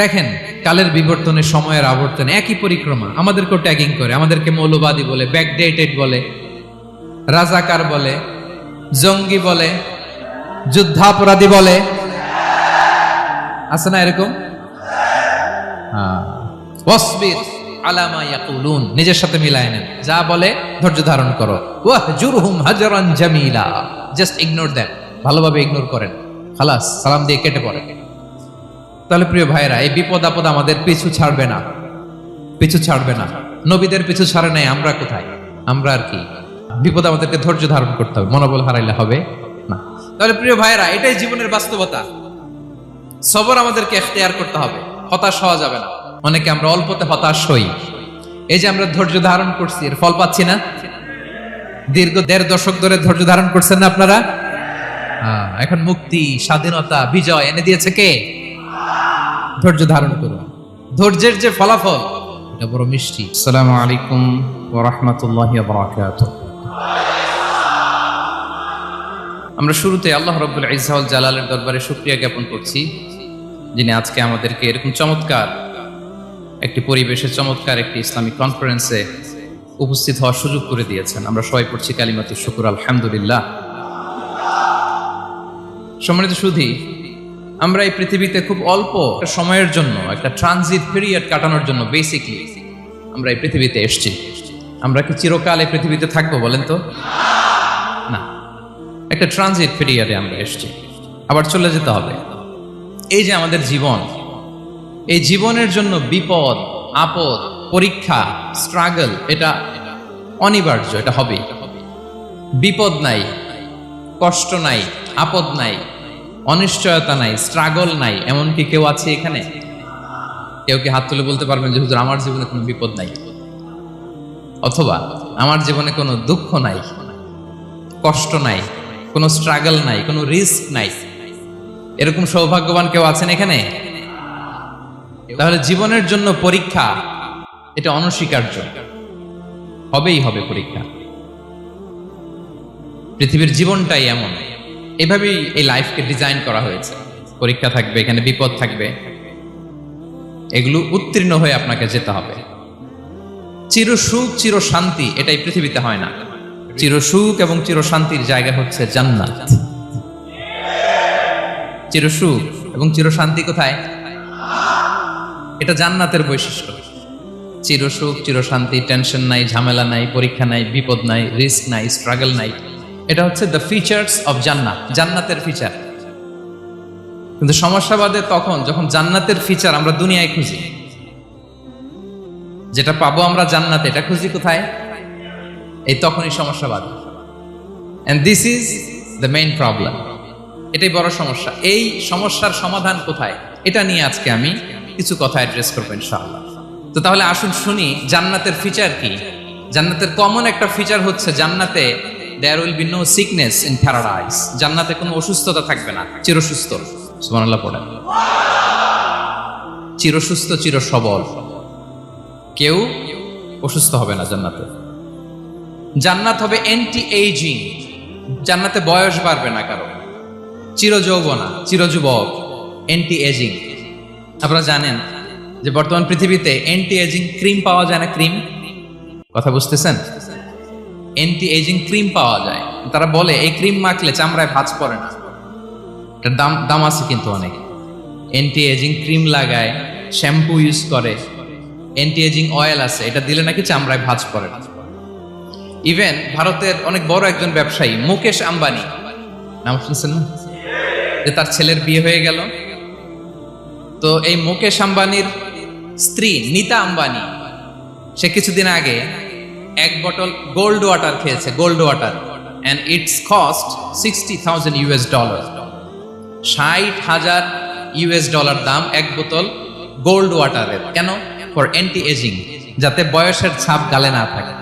দেখেন, কালের বিবর্তনে, সময়ের আবর্তনে একই পরিক্রমা আমাদেরকেও ট্যাগিং করে, আমাদেরকে মৌলবাদী বলে, ব্যাকডেটেড বলে, রাজাকার বলে, জঙ্গি বলে, যুদ্ধাপরাধী বলে। আছে না এরকম? ওয়াসবির আলা মা ইয়াকুলুন, নিজের সাথে মিলায় নেন, যা বলে ধৈর্য ধারণ করো। ওয়াহজুরহুম হাজরান জামিলা, জাস্ট ইগনোর দেম, ভালোভাবে ইগনোর করেন, খালাস, সালাম দিয়ে কেটে পড়েন। তাহলে প্রিয় ভাইরা, এই বিপদ আপদ আমাদের পিছু ছাড়বে না, পিছু ছাড়বে না। নবীদের পিছু ছাড়ে নাই, আমরা কোথায়? আমরা আর কি? বিপদ আমাদেরকে ধৈর্য ধারণ করতে হবে, মনোবল হারাইলে হবে না। তাহলে প্রিয় ভাইরা, এটাই জীবনের বাস্তবতা। সবর আমাদেরকে ইখতিয়ার করতে হবে, হতাশ হওয়া যাবে না। অনেকে আমরা অল্পতে হতাশ হই। এই যে আমরা ধৈর্য ধারণ করছি, এর ফল পাচ্ছি না? দীর্ঘ 1.5 দশক ধরে ধৈর্য ধারণ করছেন না আপনারা? এখন মুক্তি, স্বাধীনতা, বিজয় এনে দিয়েছে কে? ধৈর্য ধারণ করুন। ধৈর্যের যে ফলাফল, এটা বড় মিষ্টি। আসসালামু আলাইকুম ওয়া রাহমাতুল্লাহি ওয়া বারাকাতুহু। আমরা শুরুতে আল্লাহ রাব্বুল ইজ্জা ওয়াল জালালের দরবারে শুকরিয়া জ্ঞাপন করছি, যিনি আজকে আমাদেরকে এরকম চমৎকার একটি পরিবেশে, চমৎকার একটি ইসলামিক কনফারেন্সে উপস্থিত হওয়ার সুযোগ করে দিয়েছেন। আমরা সবাই পড়ছি কালিমাতুশ শুকর, আলহামদুলিল্লাহ। সম্মানিত সুধী, আমরা এই পৃথিবীতে খুব অল্প সময়ের জন্য, একটা ট্রানজিট পিরিয়ড কাটানোর জন্য বেসিকলি আমরা এই পৃথিবীতে এসেছি। আমরা কি চিরকাল এই পৃথিবীতে থাকবো বলেন তো? না, একটা ট্রানজিট পিরিয়ডে আমরা এসেছি, আবার চলে যেতে হবে। এই যে আমাদের জীবন, এই জীবনের জন্য বিপদ আপদ, পরীক্ষা, স্ট্রাগল, এটা অনিবার্য, এটা হবে। বিপদ নাই, কষ্ট নাই, আপদ নাই, অনিশ্চয়তা নাই, স্ট্রাগল নাই, এমনকি কেউ আছে এখানে? কেউ কি হাত তুলে বলতে পারবেন যে হুজুর আমার জীবনে কোনো বিপদ নাই, অথবা আমার জীবনে কোনো দুঃখ নাই, কষ্ট নাই, কোনো স্ট্রাগল নাই, কোনো রিস্ক নাই? এরকম সৌভাগ্যবান কেউ আছেন এখানে? তাহলে জীবনের জন্য পরীক্ষা, এটা অনস্বীকার্য, হবেই হবে পরীক্ষা। পৃথিবীর জীবনটাই এমন, এভাবেই এই লাইফকে ডিজাইন করা হয়েছে। পরীক্ষা থাকবে, এখানে বিপদ থাকবে, এগুলো উত্তীর্ণ হয়ে আপনাকে যেতে হবে। চির সুখ, চির শান্তি, এটাই পৃথিবীতে হয় না। চির সুখ এবং চির শান্তির জায়গা হচ্ছে জান্নাত। চির সুখ এবং চির শান্তি কোথায়? এটা জান্নাতের বৈশিষ্ট্য। চির সুখ, চির শান্তি, টেনশন নাই, ঝামেলা নাই, পরীক্ষা নাই, বিপদ নাই, রিস্ক নাই, স্ট্রাগল নাই, এটা হচ্ছে দ্য ফিচার্স অফ জান্নাত, জান্নাতের ফিচার। কিন্তু সমস্যা বাদে তখন যখন জান্নাতের ফিচার আমরা দুনিয়ায় খুঁজি, যেটা পাবো আমরা জান্নাতে, এটা খুঁজি কোথায়? এই তখনই সমস্যা বাদে। And this is the main problem. এটাই বড় সমস্যা। এই সমস্যার সমাধান কোথায়, এটা নিয়ে আজকে আমি কিছু কথা অ্যাড্রেস করবো ইনশাআল্লাহ। তো তাহলে আসুন শুনি জান্নাতের ফিচার কি। জান্নাতের কমন একটা ফিচার হচ্ছে জান্নাতে there will be no sickness in paradise. জান্নাতে কোনো অসুস্থতা থাকবে না, চিরসুস্থ। সুবহানাল্লাহ পড়েন। চিরসুস্থ, চির সবল, কেউ অসুস্থ হবে না জান্নাতে। জান্নাত হবে অ্যান্টি এইজিং, জান্নাতে বয়স বাড়বে না কারো, চির যৌবনা, চির যুবক, অ্যান্টি এজিং। আপনারা জানেন যে বর্তমান পৃথিবীতে অ্যান্টি এজিং ক্রিম পাওয়া যায় না? ক্রিম, কথা বুঝতেছেন? অ্যান্টি এজিং ক্রিম পাওয়া যায়। তারা বলে এই ক্রিম মাখলে চামড়ায় ভাঁজ পড়ে না। এটার দাম আছে কিন্তু অনেক। অ্যান্টি এজিং ক্রিম লাগায়, শ্যাম্পু ইউজ করে, অ্যান্টি এজিং অয়েল আছে, এটা দিলে নাকি চামড়ায় ভাঁজ পড়ে না। ইভেন ভারতের অনেক বড় একজন ব্যবসায়ী মুকেশ আম্বানি, নাম শুনছেন না? যে তার ছেলের বিয়ে হয়ে গেল, তো এই মুকেশ আম্বানির স্ত্রী নীতা আম্বানি, সে কিছুদিন আগে 1 বটল গোল্ড ওয়াটার খেয়েছে, gold water, and it's cost $60,000। $60,000 দাম 1 বোতল গোল্ড ওয়াটারের। কেন? ফর অ্যান্টি এজিং, যাতে বয়সের ছাপ গালে না থাকে।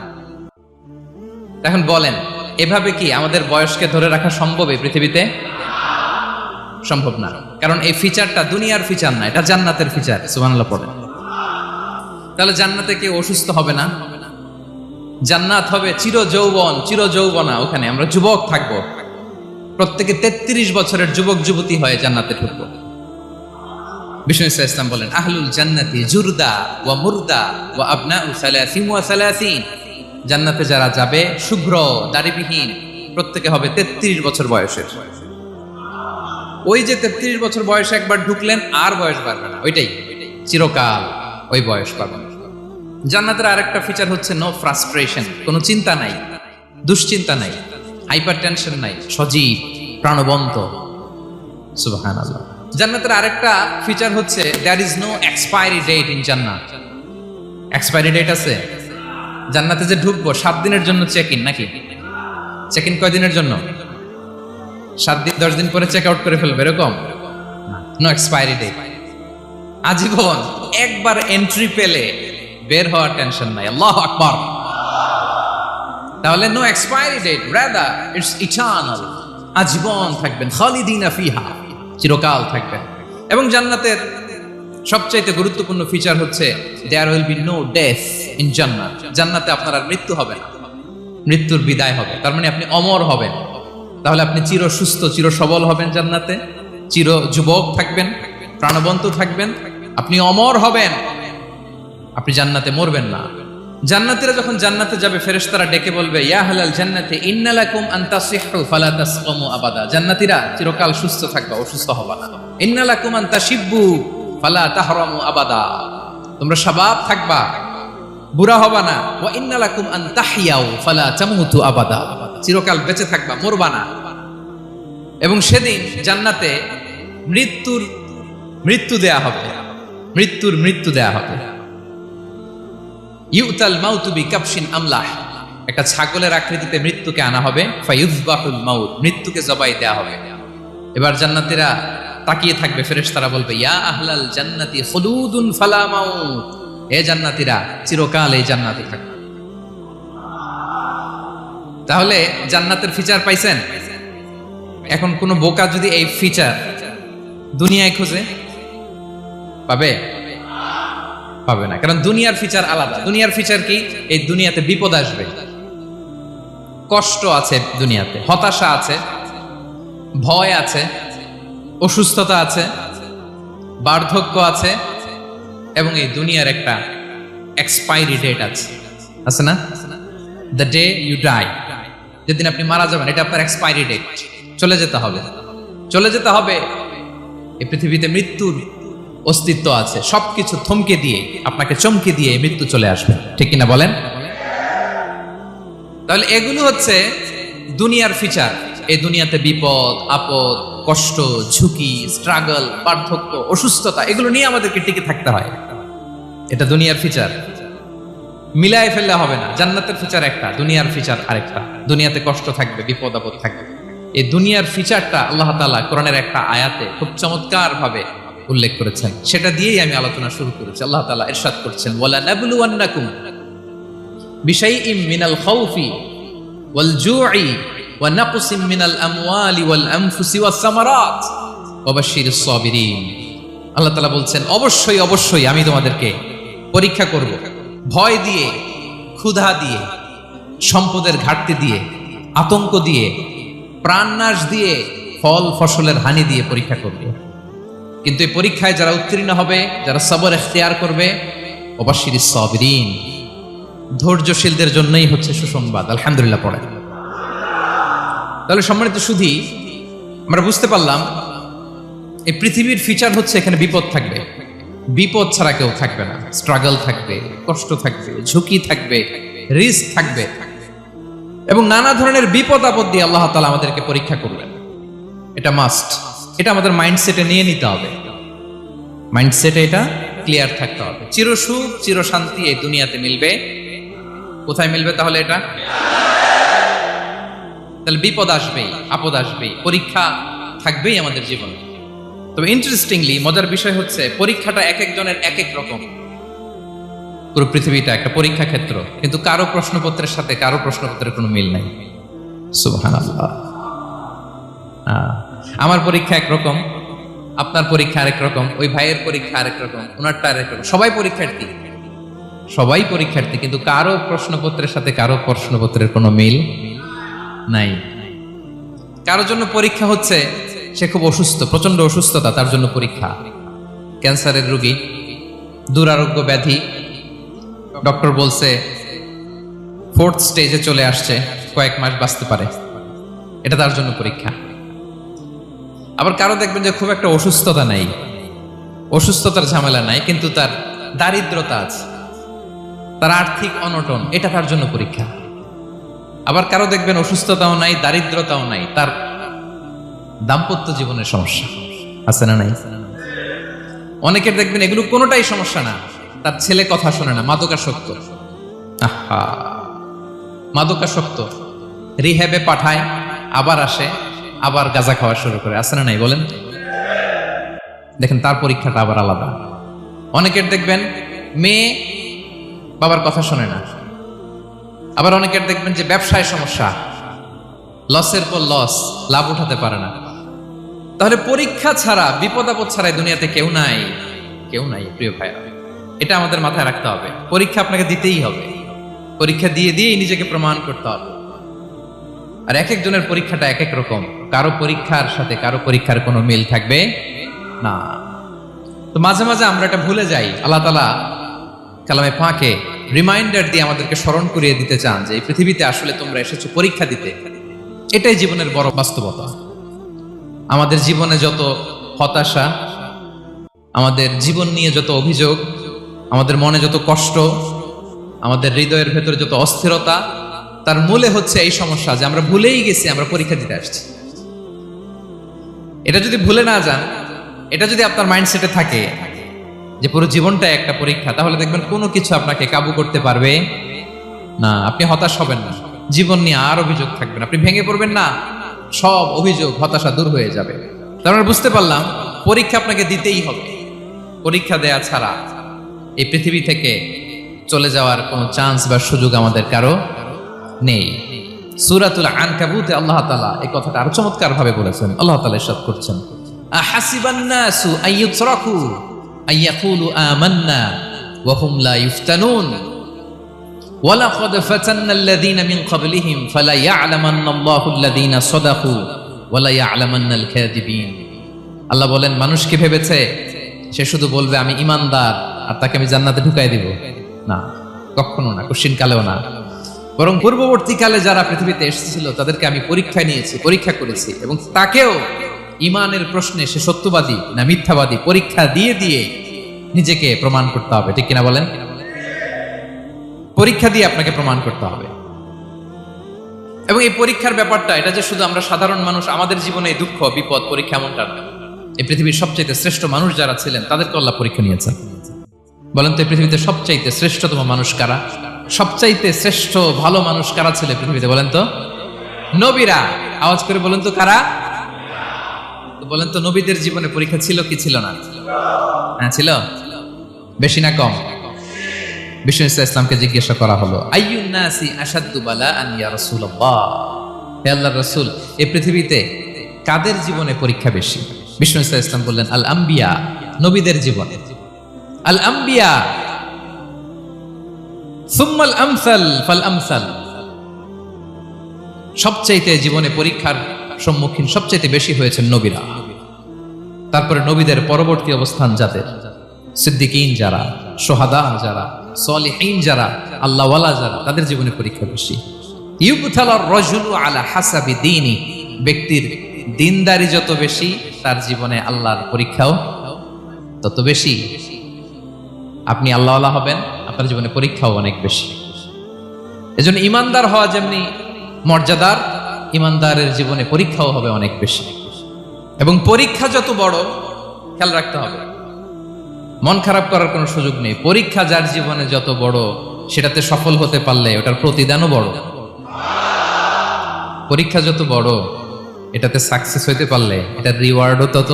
এখন বলেন, এভাবে কি আমাদের বয়সকে ধরে রাখা সম্ভব এই পৃথিবীতে? সম্ভব না, কারণ এই ফিচারটা দুনিয়ার ফিচার না, এটা জান্নাতের ফিচার। সুবহানাল্লাহ পড়েন। তাহলে জান্নাতে কেউ অসুস্থ হবে না, জান্নাত হবে চির যৌবন, চির যৌবনা। ওখানে আমরা যুবক থাকবো, প্রত্যেকে 33 বছরের যুবক যুবতী হয়ে জান্নাতে ঢুকবো। বিষ্ণু ইসলাম বলেন, আহলুল জান্নাতি জুরদা ওয়া মুরদা ওয়া আবনাউ সালাসিন ওয়া সালাসিন, জান্নাতে যারা যাবে শুভ্র দাড়িবিহীন, প্রত্যেকে হবে 33 বছর বয়সের। ওই যে 33 বছর বয়সে একবার ঢুকলেন আর বয়স বাড়বে না, ওইটাই চিরকাল ওই বয়স পাবেন। জান্নাতের আরেকটা ফিচার হচ্ছে নো ফ্রাস্ট্রেশন, কোনো চিন্তা নাই, দুশ্চিন্তা নাই, হাইপার টেনশন নাই, সজীব প্রাণবন্ত। সুবহানাল্লাহ। জান্নাতের আরেকটা ফিচার হচ্ছে there is no expiry date in জান্নাত। এক্সপায়ারি ডেট আছে? জান্নাতে যে ঢুকবো 7 দিনের জন্য চেক ইন, নাকি চেক ইন কয় দিনের জন্য? 7 দিন 10 দিন পরে চেক আউট করে ফেলবে এরকম? নো এক্সপায়ারি ডেট, আজীবন। একবার এন্ট্রি পেলে বের হওয়ার টেনশন নাই। আল্লাহু আকবার। তাহলে no expiry date, rather it's eternal, আজীবন থাকবেন, খালিদিনা ফিহা, চিরকাল থাকবেন। এবং জান্নাতের সবচাইতে গুরুত্বপূর্ণ ফিচার হচ্ছে there will be no death in জান্নাত। জান্নাতে আপনার আর মৃত্যু হবে না, মৃত্যুর বিদায় হবে। তার মানে আপনি অমর হবেন। তাহলে আপনি চির সুস্থ, চির সবল হবেন জান্নাতে, চির যুবক থাকবেন, প্রাণবন্ত থাকবেন, আপনি অমর হবেন, আপনি জান্নাতে মরবেন না। জান্নাতীরা যখন জান্নাতে যাবে, ফেরেশতারা ডেকে বলবে, ইয়া আহলাল জান্নাতি ইন্না লাকুম আন তাসিহু ফালা তাসকামু আবাদা। জান্নাতীরা চিরকাল সুস্থ থাকবা, অসুস্থ হবা না। ইন্না লাকুম আন তাশিব্বু ফালা তাহরামু আবাদা, তোমরা শাবাব থাকবা, বুড়া হবা না। ওয়া ইন্না লাকুম আন তাহইয়াউ ফালা তামুতু আবাদা, চিরকাল বেঁচে থাকবা, মরবা না। এবং সেদিন জান্নাতে মৃত্যু দেয়া হবে, মৃত্যু দেয়া হবে। ইউতাল মাউতু বিকাবশিন আমলাহ, একটা ছাগলের আকৃতিতে মৃত্যুকে আনা হবে। ফায়ুযবাহুল মাউত, মৃত্যুকে জবাই দেয়া হবে। এবার জান্নাতীরা তাকিয়ে থাকবে, ফেরেশতারা বলবে, ইয়া আহলাল জান্নাতি খুলুদুন ফালা মাউত, হে জান্নাতীরা চিরকাল এই জান্নাতে থাকবে। তাহলে জান্নাতের ফিচার পাইছেন। এখন কোন বোকা যদি এই ফিচার দুনিয়ায় খোঁজে, পাবে না। কারণ দুনিয়ার ফিচার আলাদা। দুনিয়ার ফিচার কি? এই দুনিয়াতে বিপদ আসবে, কষ্ট আছে দুনিয়াতে, হতাশা আছে, ভয় আছে, অসুস্থতা আছে, বার্ধক্য আছে, এবং এই দুনিয়ার একটা এক্সপায়ারি ডেট আছে না? দ্য ডে ইউ ডাই, যেদিন আপনি মারা যাবেন, এটা আপনার এক্সপায়ারি ডেট। চলে যেতে হবে। এই পৃথিবীতে মৃত্যুর অস্তিত্ব আছে। সবকিছু থমকে দিয়ে, আপনাকে চমকে দিয়ে মৃত্যু চলে আসবে, ঠিক কিনা বলেন? তাহলে এগুলো হচ্ছে দুনিয়ার ফিচার। এই দুনিয়াতে বিপদ আপদ, কষ্ট, ঝুঁকি, স্ট্রাগল, বার্ধক্য, অসুস্থতা, এগুলো নিয়ে আমাদেরকে টিকে থাকতে হয়। এটা দুনিয়ার ফিচার, মিলায় ফেললে হবে না। জান্নাতের ফিচার একটা, দুনিয়ার ফিচার আরেকটা। দুনিয়াতে কষ্ট থাকবে, বিপদ আপদ থাকবে। এই দুনিয়ার ফিচারটা আল্লাহ তাআলা কোরআনের একটা আয়াতে খুব চমৎকার ভাবে উল্লেখ করেছেন। সেটা দিয়েই আমি আলোচনা শুরু করেছি। আল্লাহ তাআলা ইরশাদ করছেন, ওয়ালা নাবলুওয়ান্নাকুম বিশাইইম মিনাল খাউফি ওয়াল জুই ওয়া নাকসিম মিনাল আমওয়ালি ওয়াল আনফুসি ওয়াস সামারাত ওয়া বাশশিরিস সাবিরিন। আল্লাহ তাআলা বলছেন, অবশ্যই আমি তোমাদেরকে পরীক্ষা করব, ভয় দিয়ে, ক্ষুধা দিয়ে, সম্পদের ঘাটতি দিয়ে, আতঙ্ক দিয়ে, প্রাণনাশ দিয়ে, ফল ফসলের হানি দিয়ে পরীক্ষা করবে। কিন্তু এই পরীক্ষায় যারা উত্তীর্ণ হবে, যারা সবর ইখতিয়ার করবে, ওয়াবাশশিরিস সাবিরিন, ধৈর্যশীলদের জন্যই হচ্ছে সুসংবাদ। আলহামদুলিল্লাহ পড়ে। তাহলে সম্মানিত সুধী, আমরা বুঝতে পারলাম এই পৃথিবীর ফিচার হচ্ছে এখানে বিপদ থাকবে, বিপদ ছাড়া কেউ থাকবে না। স্ট্রাগল থাকবে, কষ্ট থাকবে, ঝুঁকি থাকবে, রিস্ক থাকবে, এবং নানা ধরনের বিপদ আপদ দিয়ে আল্লাহ তাআলা আমাদেরকে পরীক্ষা করবেন। এটা মাস্ট, এটা আমাদের মাইন্ডসেটে নিয়ে নিতে হবে। মাইন্ডসেটে এটা ক্লিয়ার থাকতে হবে। চিরসুখ চিরশান্তি এই দুনিয়াতে মিলবে। কোথায় মিলবে তাহলে এটা? তাহলে বিপদ আসবেই, আপদ আসবেই, পরীক্ষা থাকবেই আমাদের জীবনে। তবে ইন্টারেস্টিংলি মজার বিষয় হচ্ছে পরীক্ষাটা এক একজনের এক এক রকম। পুরো পৃথিবীটা একটা পরীক্ষা ক্ষেত্র, কিন্তু কারো প্রশ্নপত্রের সাথে কারো প্রশ্নপত্রের কোনো মিল নাই। সুবহানাল্লাহ। আমার পরীক্ষা একরকম, আপনার পরীক্ষা আরেক রকম, ওই ভাইয়ের পরীক্ষা আরেক রকম, ওনারটা আরেক রকম। সবাই পরীক্ষার্থী, কিন্তু কারো প্রশ্নপত্রের সাথে কারো প্রশ্নপত্রের কোনো মিল নাই। কারোর জন্য পরীক্ষা হচ্ছে সে খুব অসুস্থ, প্রচন্ড অসুস্থতা, তার জন্য পরীক্ষা। ক্যান্সারের রোগী, দুরারোগ্য ব্যাধি, ডক্টর বলছে 4th স্টেজে চলে আসছে, কয়েক মাস বাঁচতে পারে, এটা তার জন্য পরীক্ষা। আবার কারো দেখবেন যে খুব একটা অসুস্থতা নাই, অসুস্থতার ঝামেলা নাই, কিন্তু তার দারিদ্রতা আছে, তার আর্থিক অনটন, এটা তার জন্য পরীক্ষা। আবার কারো দেখবেন অসুস্থতাও নাই, দারিদ্রতাও নাই, তার দাম্পত্য জীবনের সমস্যা আছে না নাই? অনেকের দেখবেন এগুলো কোনোটাই সমস্যা না, তার ছেলে কথা শোনে না, মাদকাসক্ত। আহা, মাদকাসক্ত, রিহ্যাবে পাঠায়, আবার আসে, আবার গাঁজা খাওয়া শুরু করে, আছে না নাই বলেন? দেখেন তার পরীক্ষাটা আবার আলাদা। অনেকের দেখবেন মেয়ে বাবার কথা শোনে না। আবার অনেকের দেখবেন যে ব্যবসায় সমস্যা, লসের পর লস, লাভ উঠাতে পারে না। তাহলে পরীক্ষা ছাড়া, বিপদ আপদ ছাড়াই দুনিয়াতে কেউ নাই, কেউ নাই প্রিয় ভাইরা। এটা আমাদের মাথায় রাখতে হবে। পরীক্ষা আপনাকে দিতেই হবে, পরীক্ষা দিয়ে দিয়েই নিজেকে প্রমাণ করতে হবে। আর এক একজনের পরীক্ষাটা এক এক রকম, কারো পরীক্ষার সাথে কারো পরীক্ষার কোনো মিল থাকবে না। তো মাঝে মাঝে আমরা এটা ভুলে যাই। আল্লাহ তাআলা কালামে পাকে রিমাইন্ডার দিয়ে আমাদেরকে স্মরণ করিয়ে দিতে চান যে এই পৃথিবীতে আসলে তোমরা এসেছো পরীক্ষা দিতে। এটাই জীবনের বড় বাস্তবতা। আমাদের জীবনে যত হতাশা, আমাদের জীবন নিয়ে যত অভিযোগ, আমাদের মনে যত কষ্ট, আমাদের হৃদয়ের ভেতরে যত অস্থিরতা, তার মূলে হচ্ছে এই সমস্যা যে আমরা ভুলেই গেছি আমরা পরীক্ষা দিতে আসছি। এটা যদি ভুলে না যান, এটা যদি আপনার মাইন্ডসেটে থাকে যে পুরো জীবনটা একটা পরীক্ষা, তাহলে দেখবেন কোনো কিছু আপনাকে কাবু করতে পারবে না। আপনি হতাশ হবেন না, জীবন নিয়ে আর অভিযোগ থাকবে না, আপনি ভেঙে পড়বেন না, সব অভিযোগ হতাশা দূর হয়ে যাবে। তার মানে বুঝতে পারলাম পরীক্ষা আপনাকে দিতেই হবে। পরীক্ষা দেয়া ছাড়া এই পৃথিবী থেকে চলে যাওয়ার কোনো চান্স বা সুযোগ আমাদের কারো নেই। সূরাতুল আনকাবুতে আল্লাহ তাআলা এই কথাটা আরো চমৎকার ভাবে বলেছেন। আল্লাহ তাআলা ইরশাদ করছেন, আহাসিবান নাসু আইয়ুতরাকু আইয়াকুলু আমান্না ওয়া হুম লা ইফতানুন ওয়ালাকাদ ফাতান্নাল্লাযীনা মিন ক্বাবলিহিম ফালা ইয়া'লামান্নাল্লাহুল্লাযীনা সাদাকু ওয়া লা ইয়া'লামান্নাল কাযিবিন। আল্লাহ বলেন, মানুষ কি ভেবেছে সে শুধু বলবে আমি ঈমানদার আর তাকে আমি জান্নাতে ঢুকাই দিব? না, কখনো না, কোশ্চিন কালেও না। বরং পূর্ববর্তীকালে যারা পৃথিবীতে এসেছিল তাদেরকে আমি পরীক্ষায় নিয়েছি, পরীক্ষা করেছি, এবং তাকেও ঈমানের প্রশ্নে সে সত্যবাদী না মিথ্যাবাদী পরীক্ষা দিয়ে দিয়ে নিজেকে প্রমাণ করতে হবে। ঠিক কিনা বলেন? পরীক্ষা দিয়ে আপনাকে প্রমাণ করতে হবে। এবং এই পরীক্ষার ব্যাপারটা, এটা যে শুধু আমরা সাধারণ মানুষ আমাদের জীবনে দুঃখ বিপদ পরীক্ষা এমনটা না। এই পৃথিবীর সবচাইতে শ্রেষ্ঠ মানুষ যারা ছিলেন তাদেরকে আল্লাহ পরীক্ষা নিয়েছেন। বলেন তো এই পৃথিবীতে সবচাইতে শ্রেষ্ঠতম মানুষ কারা? সবচাইতে শ্রেষ্ঠ ভালো মানুষ কারা ছিল পৃথিবীতে? বলেন তো নবীরা। আওয়াজ করে বলেন তো কারা? বলেন তো নবীদের জীবনে পরীক্ষা ছিল কি ছিল না? হ্যাঁ ছিল। বেশি না কম? বিষ্ণু ইসলামকে জিজ্ঞাসা করা হলো, আইয়ুন নাসি আশাদ্দু বালাআন ইয়া রাসূলুল্লাহ, হে আল্লাহর রাসূল এই পৃথিবীতে কাদের জীবনে পরীক্ষা বেশি? বিষ্ণু ইসলাম বললেন, আল আম্বিয়া, নবীদের জীবনে। আল আম্বিয়া সুম্মাল আমসাল ফাল আমসাল, সবচাইতে জীবনে পরীক্ষার সম্মুখীন সবচাইতে বেশি হয়েছেন নবীরা। তারপরে নবীদের পরবর্তী অবস্থান যাদের, সিদ্দিকীন যারা, সোহাদা যারা, সলিহিন যারা, আল্লাহওয়ালা যারা, তাদের জীবনে পরীক্ষা বেশি। ইউবতালার রাজুলু আলা হাসাবি দীনি, ব্যক্তির দিনদারি যত বেশি তার জীবনে আল্লাহর পরীক্ষাও তত বেশি। আপনি আল্লাহওয়ালা হবেন, আপনার জীবনে পরীক্ষাও অনেক বেশি। এজন্য ইমানদার হওয়া যেমনি মর্যাদার, ইমানদারের জীবনে পরীক্ষাও হবে অনেক বেশি। এবং পরীক্ষা যত বড়, খেয়াল রাখতে হবে, মন খারাপ করার কোনো সুযোগ নেই। পরীক্ষা যার জীবনে যত বড়, সেটাতে সফল হতে পারলে ওটার প্রতিদানও বড়। পরীক্ষা যত বড়, এটাতে সাকসেস হইতে পারলে এটার রিওয়ার্ডও তত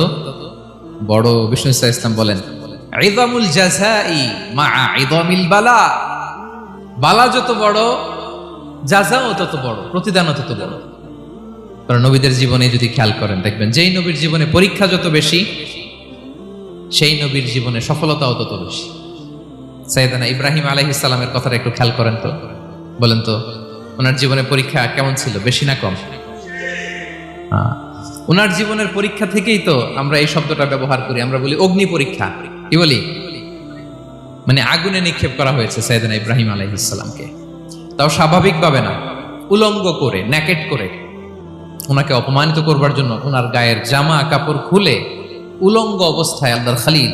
বড়। বিষ্ণু ইসলাম বলেন, ইযামুল জাযাই মাআ ইযামিল বালা, বালা যত বড় জাযাও তত বড়, প্রতিদানও তত বড়। কারণ নবীদের জীবনে যদি খেয়াল করেন দেখবেন, যেই নবীর জীবনে পরীক্ষা যত বেশি সেই নবীর জীবনে সফলতাও তত বেশি। সাইয়েদনা ইব্রাহিম আলাইহিস সালামের কথাটা একটু খেয়াল করেন তো, বলেন তো ওনার জীবনে পরীক্ষা কেমন ছিল, বেশি না কম? ওনার জীবনের পরীক্ষা থেকেই তো আমরা এই শব্দটা ব্যবহার করি, আমরা বলি অগ্নি পরীক্ষা। কি বলি, মানে আগুনে নিক্ষেপ করা হয়েছে সাইয়েদনা ইব্রাহিম আলাইহিস সালামকে। তাও স্বাভাবিকভাবে না, উলঙ্গ করে, নেকেট করে ওনাকে অপমানিত করবার জন্য ওনার গায়ের জামা কাপড় খুলে উলঙ্গ অবস্থায় আল্লাহর খলিল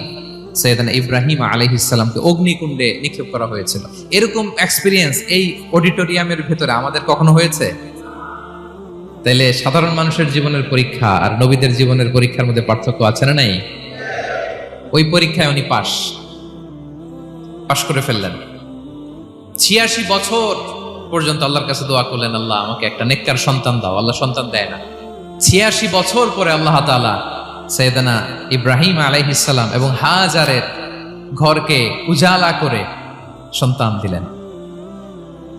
সাইয়েদনা ইব্রাহিম আলাইহিস সালামকে অগ্নিকুণ্ডে নিক্ষেপ করা হয়েছিল। এরকম এক্সপিরিয়েন্স এই অডিটোরিয়ামের ভেতরে আমাদের কখনো হয়েছে? তাইলে সাধারণ মানুষের জীবনের পরীক্ষা আর নবীদের জীবনের পরীক্ষার মধ্যে পার্থক্য আছে না নাই? ওই পরীক্ষায় উনি পাশ করে ফেললেন। 86 বছর পর্যন্ত আল্লাহর কাছে দোয়া করলেন, আল্লাহ আমাকে একটা নেককার সন্তান দাও। আল্লাহ সন্তান দেয় না। 86 বছর পরে আল্লাহ তাআলা সাইয়েদনা ইব্রাহিম আলাইহিস সালাম এবং হাজারের ঘরকে উজালা করে সন্তান দিলেন।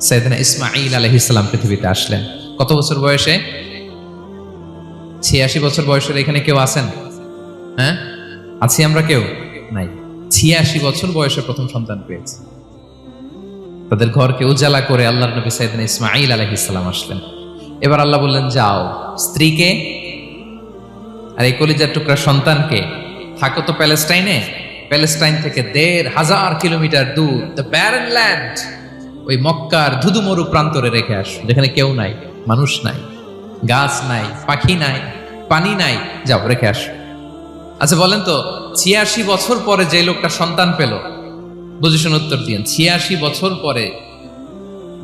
সাইয়েদনা ইসমাঈল আলাইহিস সালাম পৃথিবীতে আসলেন কত বছর বয়সে? 86 বছর বয়সের এখানে কেউ আছেন? হ্যাঁ, আছি আমরা? কেউ নাই। 86 বছর বয়সে প্রথম সন্তান পেয়েছে। তাদের ঘরকে উজালা করে আল্লাহর নবী সাইয়েদনা ইসমাঈল আলাইহিস সালাম আসলেন। এবার আল্লাহ বললেন, যাও স্ত্রীকে আর এই কলিজার টুকরা সন্তানকে থাকো তো প্যালেস্টাইনে, প্যালেস্টাইন থেকে ১,৫০০ কিলোমিটার দূর দ্য ব্যারেন ল্যান্ড, ওই মক্কার ধুধুমরু প্রান্তরে রেখে আসো, যেখানে কেউ নাই, মানুষ নাই, গাছ নাই, পাখি নাই, পানি নাই, যাও রেখে আসো। আচ্ছা বলেন তো, 86 বছর পরে যে লোকটা সন্তান পেল, বুঝে শুনে উত্তর দিন, 86 বছর পরে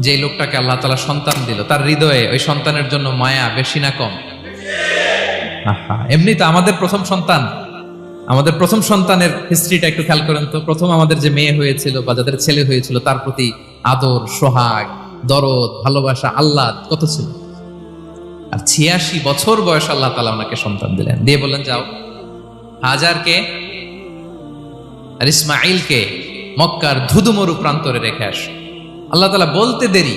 যে লোকটাকে আল্লাহ তাআলা সন্তান দিল, তার হৃদয়ে ওই সন্তানের জন্য মায়া বেশি না কম? এমনি তো আমাদের প্রথম সন্তানের হিস্ট্রিটা একটু খেয়াল করেন তো। প্রথম আমাদের যে মেয়ে হয়েছিল বা যাদের ছেলে হয়েছিল, তার প্রতি আদর, সোহাগ, দরদ, ভালোবাসা, আল্লাহ কত ছিল। আর 86 বছর বয়স আল্লাহ তাআলা ওনাকে সন্তান দিলেন, দিয়ে বললেন, যাও হাজারকে আর ইসমাঈলকে মক্কার ধুধুমরু প্রান্তরে রেখে আস। আল্লাহ তাআলা বলতে দেরি,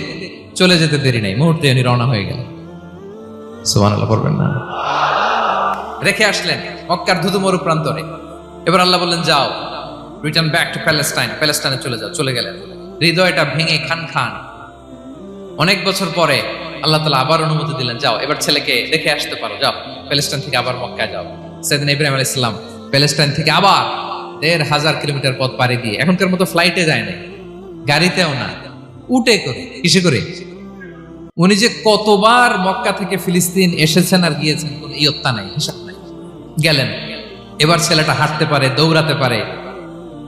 চলে যেতে দেরি নাই, মুহূর্তে উনি রওনা হয়ে গেলেন। সুবহানাল্লাহ পড়বেন না? রেখে আসলেন মক্কার ধুধুমরু প্রান্তরে। এবার আল্লাহ বললেন, যাও রিটার্ন ব্যাক টু প্যালেস্টাইন, প্যালেস্টাইনে চলে যাও। চলে গেলেন, হৃদয়টা ভেঙে খান। অনেক বছর পরে আল্লাহ তাআলা আবার অনুমতি দিলেন, যাও এবার ছেলেকে দেখে আসতে পারো, যাও প্যালেস্টাইন থেকে আবার মক্কায় যাও। সাইয়েদনা ইব্রাহিম আলাইহিস সালাম প্যালেস্টাইন থেকে আবার ১,৫০০ কিলোমিটার পথ পাড়ি দিয়ে, এখনকার মতো ফ্লাইটে যায় না, গাড়িতেও না, উটে করে। কিসে করে? উনি যে কতবার মক্কা থেকে ফিলিস্তিন এসেছেন আর গিয়েছেন, কোনো ইয়ত্তা নাই, হিসাব নাই। গেলেন, এবার ছেলেটা হাঁটতে পারে, দৌড়াতে পারে,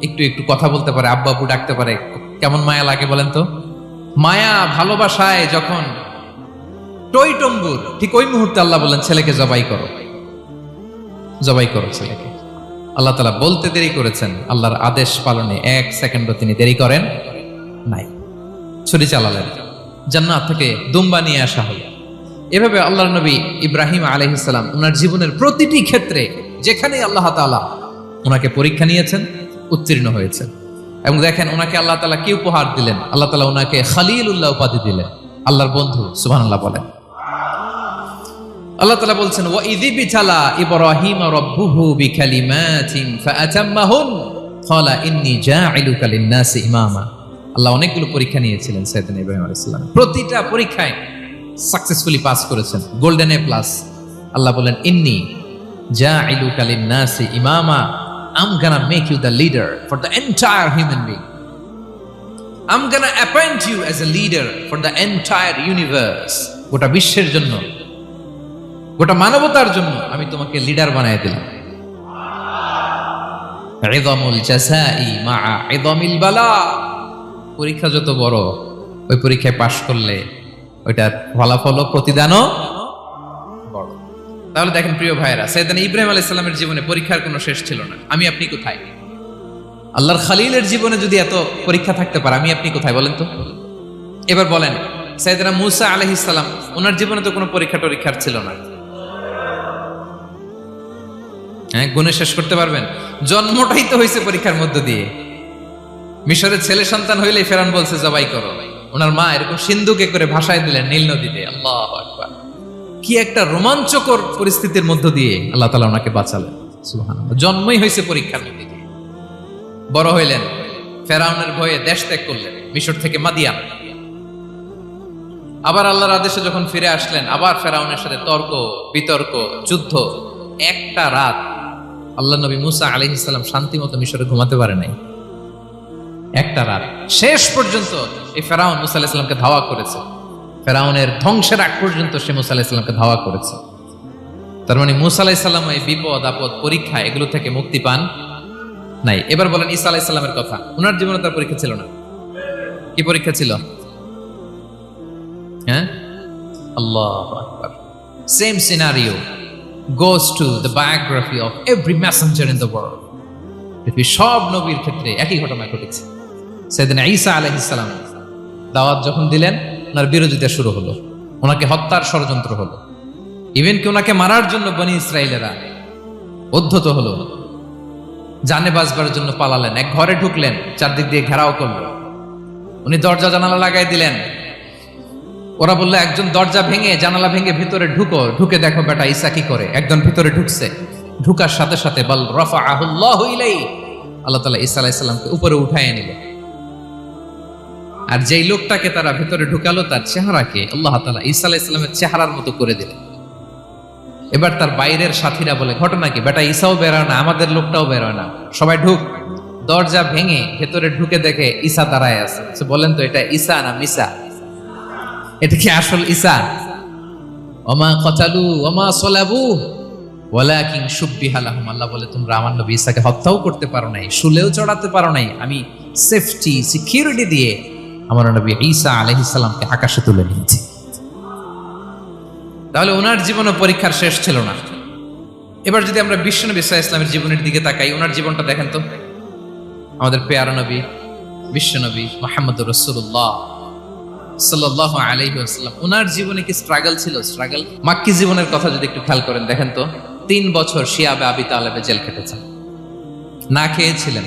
একটু একটু কথা বলতে পারে, আব্বু আব্বু ডাকতে পারে। কেমন মায়া লাগে বলেন তো? মায়া ভালোবাসায় যখন টইটম্বুর, ঠিক ওই মুহূর্তে আল্লাহ বললেন, ছেলেকে জবাই করো ছেলেকে। আল্লাহ তাআলা বলতে দেরি করেছেন, আল্লাহর আদেশ পালনে 1 সেকেন্ডও তিনি দেরি করেন নাই। ছুরি চালালেন, জান্নাত থেকে দুম্বা নিয়ে আসা হলো। এভাবে আল্লাহর নবী ইব্রাহিম আলাইহিস সালাম ওনার জীবনের প্রতিটি ক্ষেত্রে যেখানে আল্লাহ তাআলা ওনাকে পরীক্ষা নিয়েছেন, উত্তীর্ণ হয়েছেন। এবং দেখেন ওনাকে আল্লাহ তাআলা কি উপহার দিলেন। আল্লাহ তাআলা ওনাকে খলিলুল্লাহ উপাধি দিলেন, আল্লাহর বন্ধু। সুবহানাল্লাহ বলেন। আল্লাহ তাআলা বলছেন, ওয়া ইযিবতালা ইব্রাহিম রাব্বুহু বিকালিমাতিন ফাআতাম্মাহুন ক্বালা ইন্নী জাঈলুকা লিন-নাসি ইমামা। আল্লাহ অনেকগুলো পরীক্ষা নিয়েছিলেন সাইয়েদনা ইব্রাহিম আলাইহিস সালাম, প্রতিটা পরীক্ষায় সাকসেসফুলি পাস করেছেন, গোল্ডেন এ প্লাস। আল্লাহ বলেন, ইন্নী জাঈলুকা লিন-নাসি ইমামা, I'm gonna make you the leader for the entire human being. I'm gonna appoint you as a leader for the entire universe. গোটা বিশ্বের জন্য, গোটা মানবতার জন্য আমি তোমাকে লিডার বানায় দিলাম। ইযামুল জাযাই মা'a ইযামিল বালা। পরীক্ষা যত বড়, ওই পরীক্ষায় পাশ করলে ওইটার ফলাফল, প্রতিদানও বড়। তাহলে দেখেন প্রিয় ভাইরা, সাইয়েদনা ইব্রাহিম আলাইহিস সালামের জীবনে পরীক্ষার কোনো শেষ ছিল না। আমি আপনি কোথায়? আল্লাহর খলিলের জীবনে যদি এত পরীক্ষা থাকতে পারে, আমি আপনি কোথায় বলেন তো? এবার বলেন, সাইয়েদনা মূসা আলাইহিস সালাম, ওনার জীবনে তো কোনো পরীক্ষার ছিল না। হ্যাঁ, গুণে শেষ করতে পারবেন? জন্মটাই তো হয়েছে পরীক্ষার মধ্য দিয়ে। মিশরের ছেলে সন্তান হইলেই ফেরাউন বলছে জবাই করো। ওনার মা এরকম সিন্ধুকে করে ভাসায় দিলেন নীল নদীতে। আল্লাহু আকবার! কি একটা রোমাঞ্চকর পরিস্থিতির মধ্য দিয়ে আল্লাহ তাআলা ওনাকে বাঁচালেন। সুবহানাল্লাহ। জন্মই হয়েছে পরীক্ষার মধ্যে দিয়ে। বড় হইলেন, ফেরাউনের ভয়ে দেশ ত্যাগ করলেন, মিশর থেকে মাদিয়ান। আবার আল্লাহর আদেশে যখন ফিরে আসলেন, আবার ফেরাউনের সাথে তর্ক বিতর্ক, যুদ্ধ। একটা রাত আল্লাহ নবী মুসা আলাইহিস সালাম শান্তি মতো মিশরে ঘুমাতে পারে নাই একটা রাত। শেষ পর্যন্ত এই ফেরাউন মুসা আলাইহিস সালামকে ধাওয়া করেছে, ফেরাউনের ধ্বংসের আগ পর্যন্ত সে মুসা আলাইহিস সালামকে ধাওয়া করেছে। তার মানে মুসা আলাইহিস সালাম এই বিপদ আপদ পরীক্ষা এগুলো থেকে মুক্তি পান নাই। এবার বলেন ঈসা আলাইহিস সালামের কথা, ওনার জীবনে তার পরীক্ষা ছিল না? কি পরীক্ষা ছিল? হ্যাঁ, আল্লাহু আকবার। Same scenario goes to the biography of every messenger in the world. পৃথিবীর সব নবীর ক্ষেত্রে একই ঘটনা ঘটেছে। সাইয়েদনা ঈসা আলাইহিস সালাম দাওয়াত যখন দিলেন, ওনার বিরোধিতা শুরু হলো, ওনাকে হত্যার ষড়যন্ত্র হলো, ইভেন কি ওনাকে মারার জন্য বনি ইসরাইলেরা উদ্ধত হলো, জানে বাঁচবার জন্য পালালেন, এক ঘরে ঢুকলেন, চারদিক দিয়ে ঘেরাও করলো, উনি দরজা জানালা লাগাই দিলেন। ওরা বললো একজন দরজা ভেঙে জানালা ভেঙে ভিতরে ঢুকে দেখো বেটা ঈসা কি করে। একজন ভিতরে ঢুকছে, ঢুকার সাথে সাথে বল রাফাআহুল্লাহু ইলাইহি, আল্লাহ তাআলা ঈসা আলাইহিস সালামকে উপরে উঠায় নিল। আর যেই লোকটাকে তারা ভিতরে ঢুকালো তার চেহারাকে আল্লাহ তাআলা ঈসা আলাইহিস সালামের চেহারার মতো করে দিলেন। এবার তার বাইরের সাথীরা বলে ঘটনা কি, বেটা ঈসাও বেরোয় না, আমাদের লোকটাও বেরোয় না, সবাই ঢুক। দরজা ভেঙে ভেতরে ঢুকে দেখে ঈসা দাঁড়ায় আছে। বলেন তো এটা ঈসা না মিসা? এটা কি আসল ঈসা? ওমা কতালু ওমা সলাবু ওয়ালাকিন শুব্বিহা লাহুম। আল্লাহ বলে তোমরা আমার নবী ঈসাকে হত্যাও করতে পারো নাই, শুলেও চড়াতে পারো নাই, আমি সেফটি সিকিউরিটি দিয়ে আমার নবী ঈসা আলাইহিস সালামকে আকাশে তুলে নিয়েছি। তাহলে ওনার জীবনও পরীক্ষার শেষ ছিল না। এবার যদি আমরা বিশ্বনবী সাল্লাল্লাহু আলাইহি ওয়াসাল্লামের জীবনের দিকে তাকাই, ওনার জীবনটা দেখেন তো, আমাদের পেয়ারা নবী বিশ্বনবী মুহাম্মদুর রাসূলুল্লাহ সাল্লাল্লাহু আলাইহি ওয়াসাল্লাম, ওনার জীবনে কি স্ট্রাগল ছিল? স্ট্রাগল। মাক্কি জীবনের কথা যদি একটু খেয়াল করেন, দেখেন তো 3 বছর শিয়াবে আবি তালেবে জেল কেটেছেন, না খেয়েছিলেন।